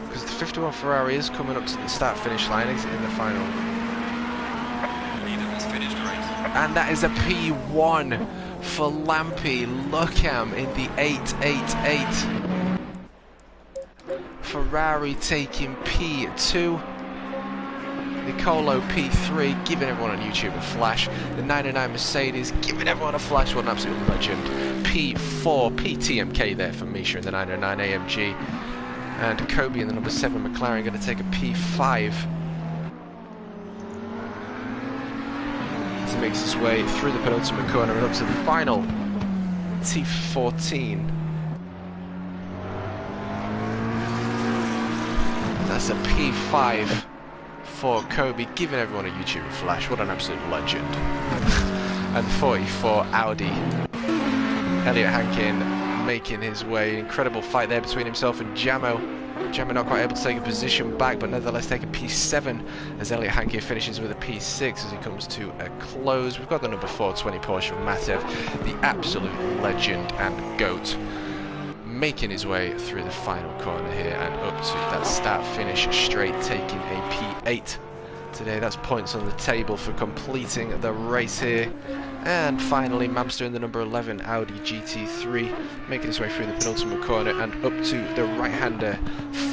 Because the 51 Ferrari is coming up to the start-finish line, exiting the final. And that is a P1 for Lampi Luckham in the 888. Ferrari taking P2. Nicolo P3, giving everyone on YouTube a flash. The 909 Mercedes, giving everyone a flash. What an absolute legend. P4, PTMK there for Misha in the 909 AMG. And Kobe in the number 7 McLaren going to take a P5. As he makes his way through the penultimate corner and up to the final T14. That's a P5 for Kobe, giving everyone a YouTube a flash. What an absolute legend. And 44 Audi. Elliot Hankin making his way. Incredible fight there between himself and Jamo. Jamo not quite able to take a position back, but nevertheless take a P7 as Elliot Hankin finishes with a P6 as he comes to a close. We've got the number 420 Porsche from Matev, the absolute legend and GOAT, making his way through the final corner here and up to that start-finish straight, taking a P8 today. That's points on the table for completing the race here. And finally, Mamster in the number 11 Audi GT3, making his way through the penultimate corner and up to the right-hander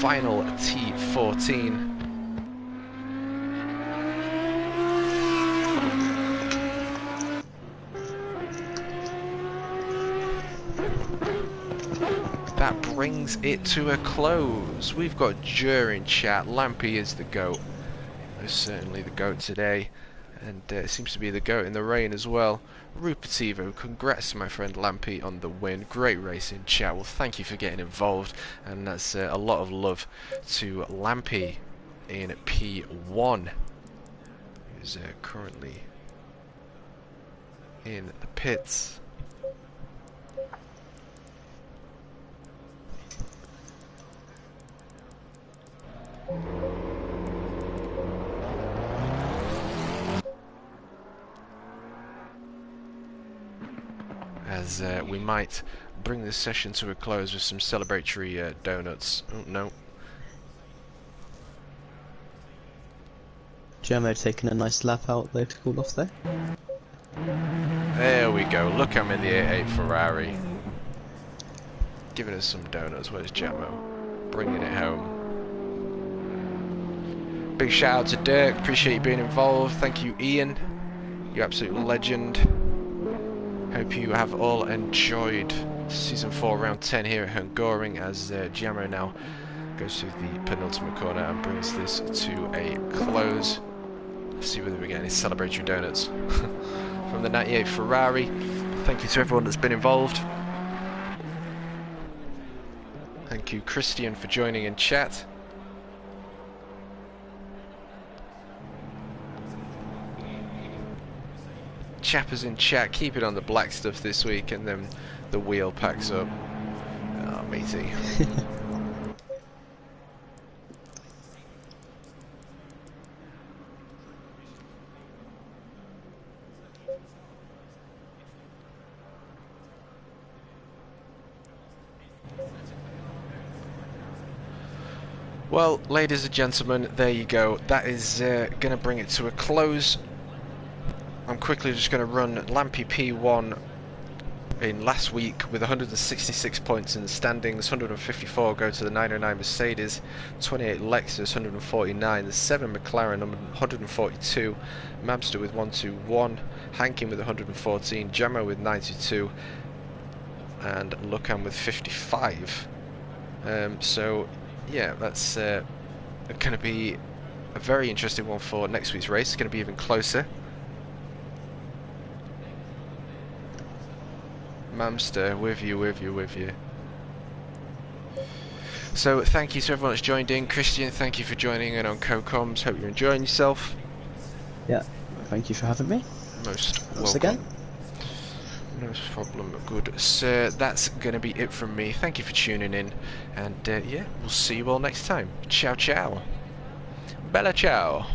final T14. brings it to a close. We've got Jur in chat. Lampy is the GOAT. Most certainly the GOAT today. And it seems to be the GOAT in the rain as well. Rupert Evo, congrats to my friend Lampy on the win. Great race in chat. Well, thank you for getting involved. And that's a lot of love to Lampy in P1. Who's currently in the pits. As we might bring this session to a close with some celebratory donuts. Oh no. Germo taking a nice lap out there to cool off there. There we go. Look, I'm in the 88 Ferrari. Giving us some donuts. Where's Jamo? Bringing it home. Big shout out to Dirk. Appreciate you being involved. Thank you, Ian. You absolute legend. Hope you have all enjoyed Season 4 Round 10 here at Hungaroring as Jamo now goes to the penultimate corner and brings this to a close. Let's see whether we get any celebratory donuts from the 98 Ferrari. Thank you to everyone that's been involved. Thank you, Christian, for joining in chat. Chappers in chat, keep it on the black stuff this week, and then the wheel packs up. Oh, matey. Well, ladies and gentlemen, there you go. That is going to bring it to a close. I'm quickly just going to run Lampy P1 in last week with 166 points in the standings. 154 go to the 909 Mercedes, 28 Lexus, 149, the 7 McLaren, 142, Mabster with 121, Hankin with 114, Jamo with 92, and Lucan with 55. So yeah, that's going to be a very interesting one for next week's race. It's going to be even closer. Mamster, with you. So thank you to everyone that's joined in. Christian, thank you for joining in on CoComs. Hope you're enjoying yourself. Yeah, thank you for having me. Most Once welcome. again. No problem, good sir. That's going to be it from me. Thank you for tuning in, and yeah, we'll see you all next time. Ciao, ciao. Bella ciao.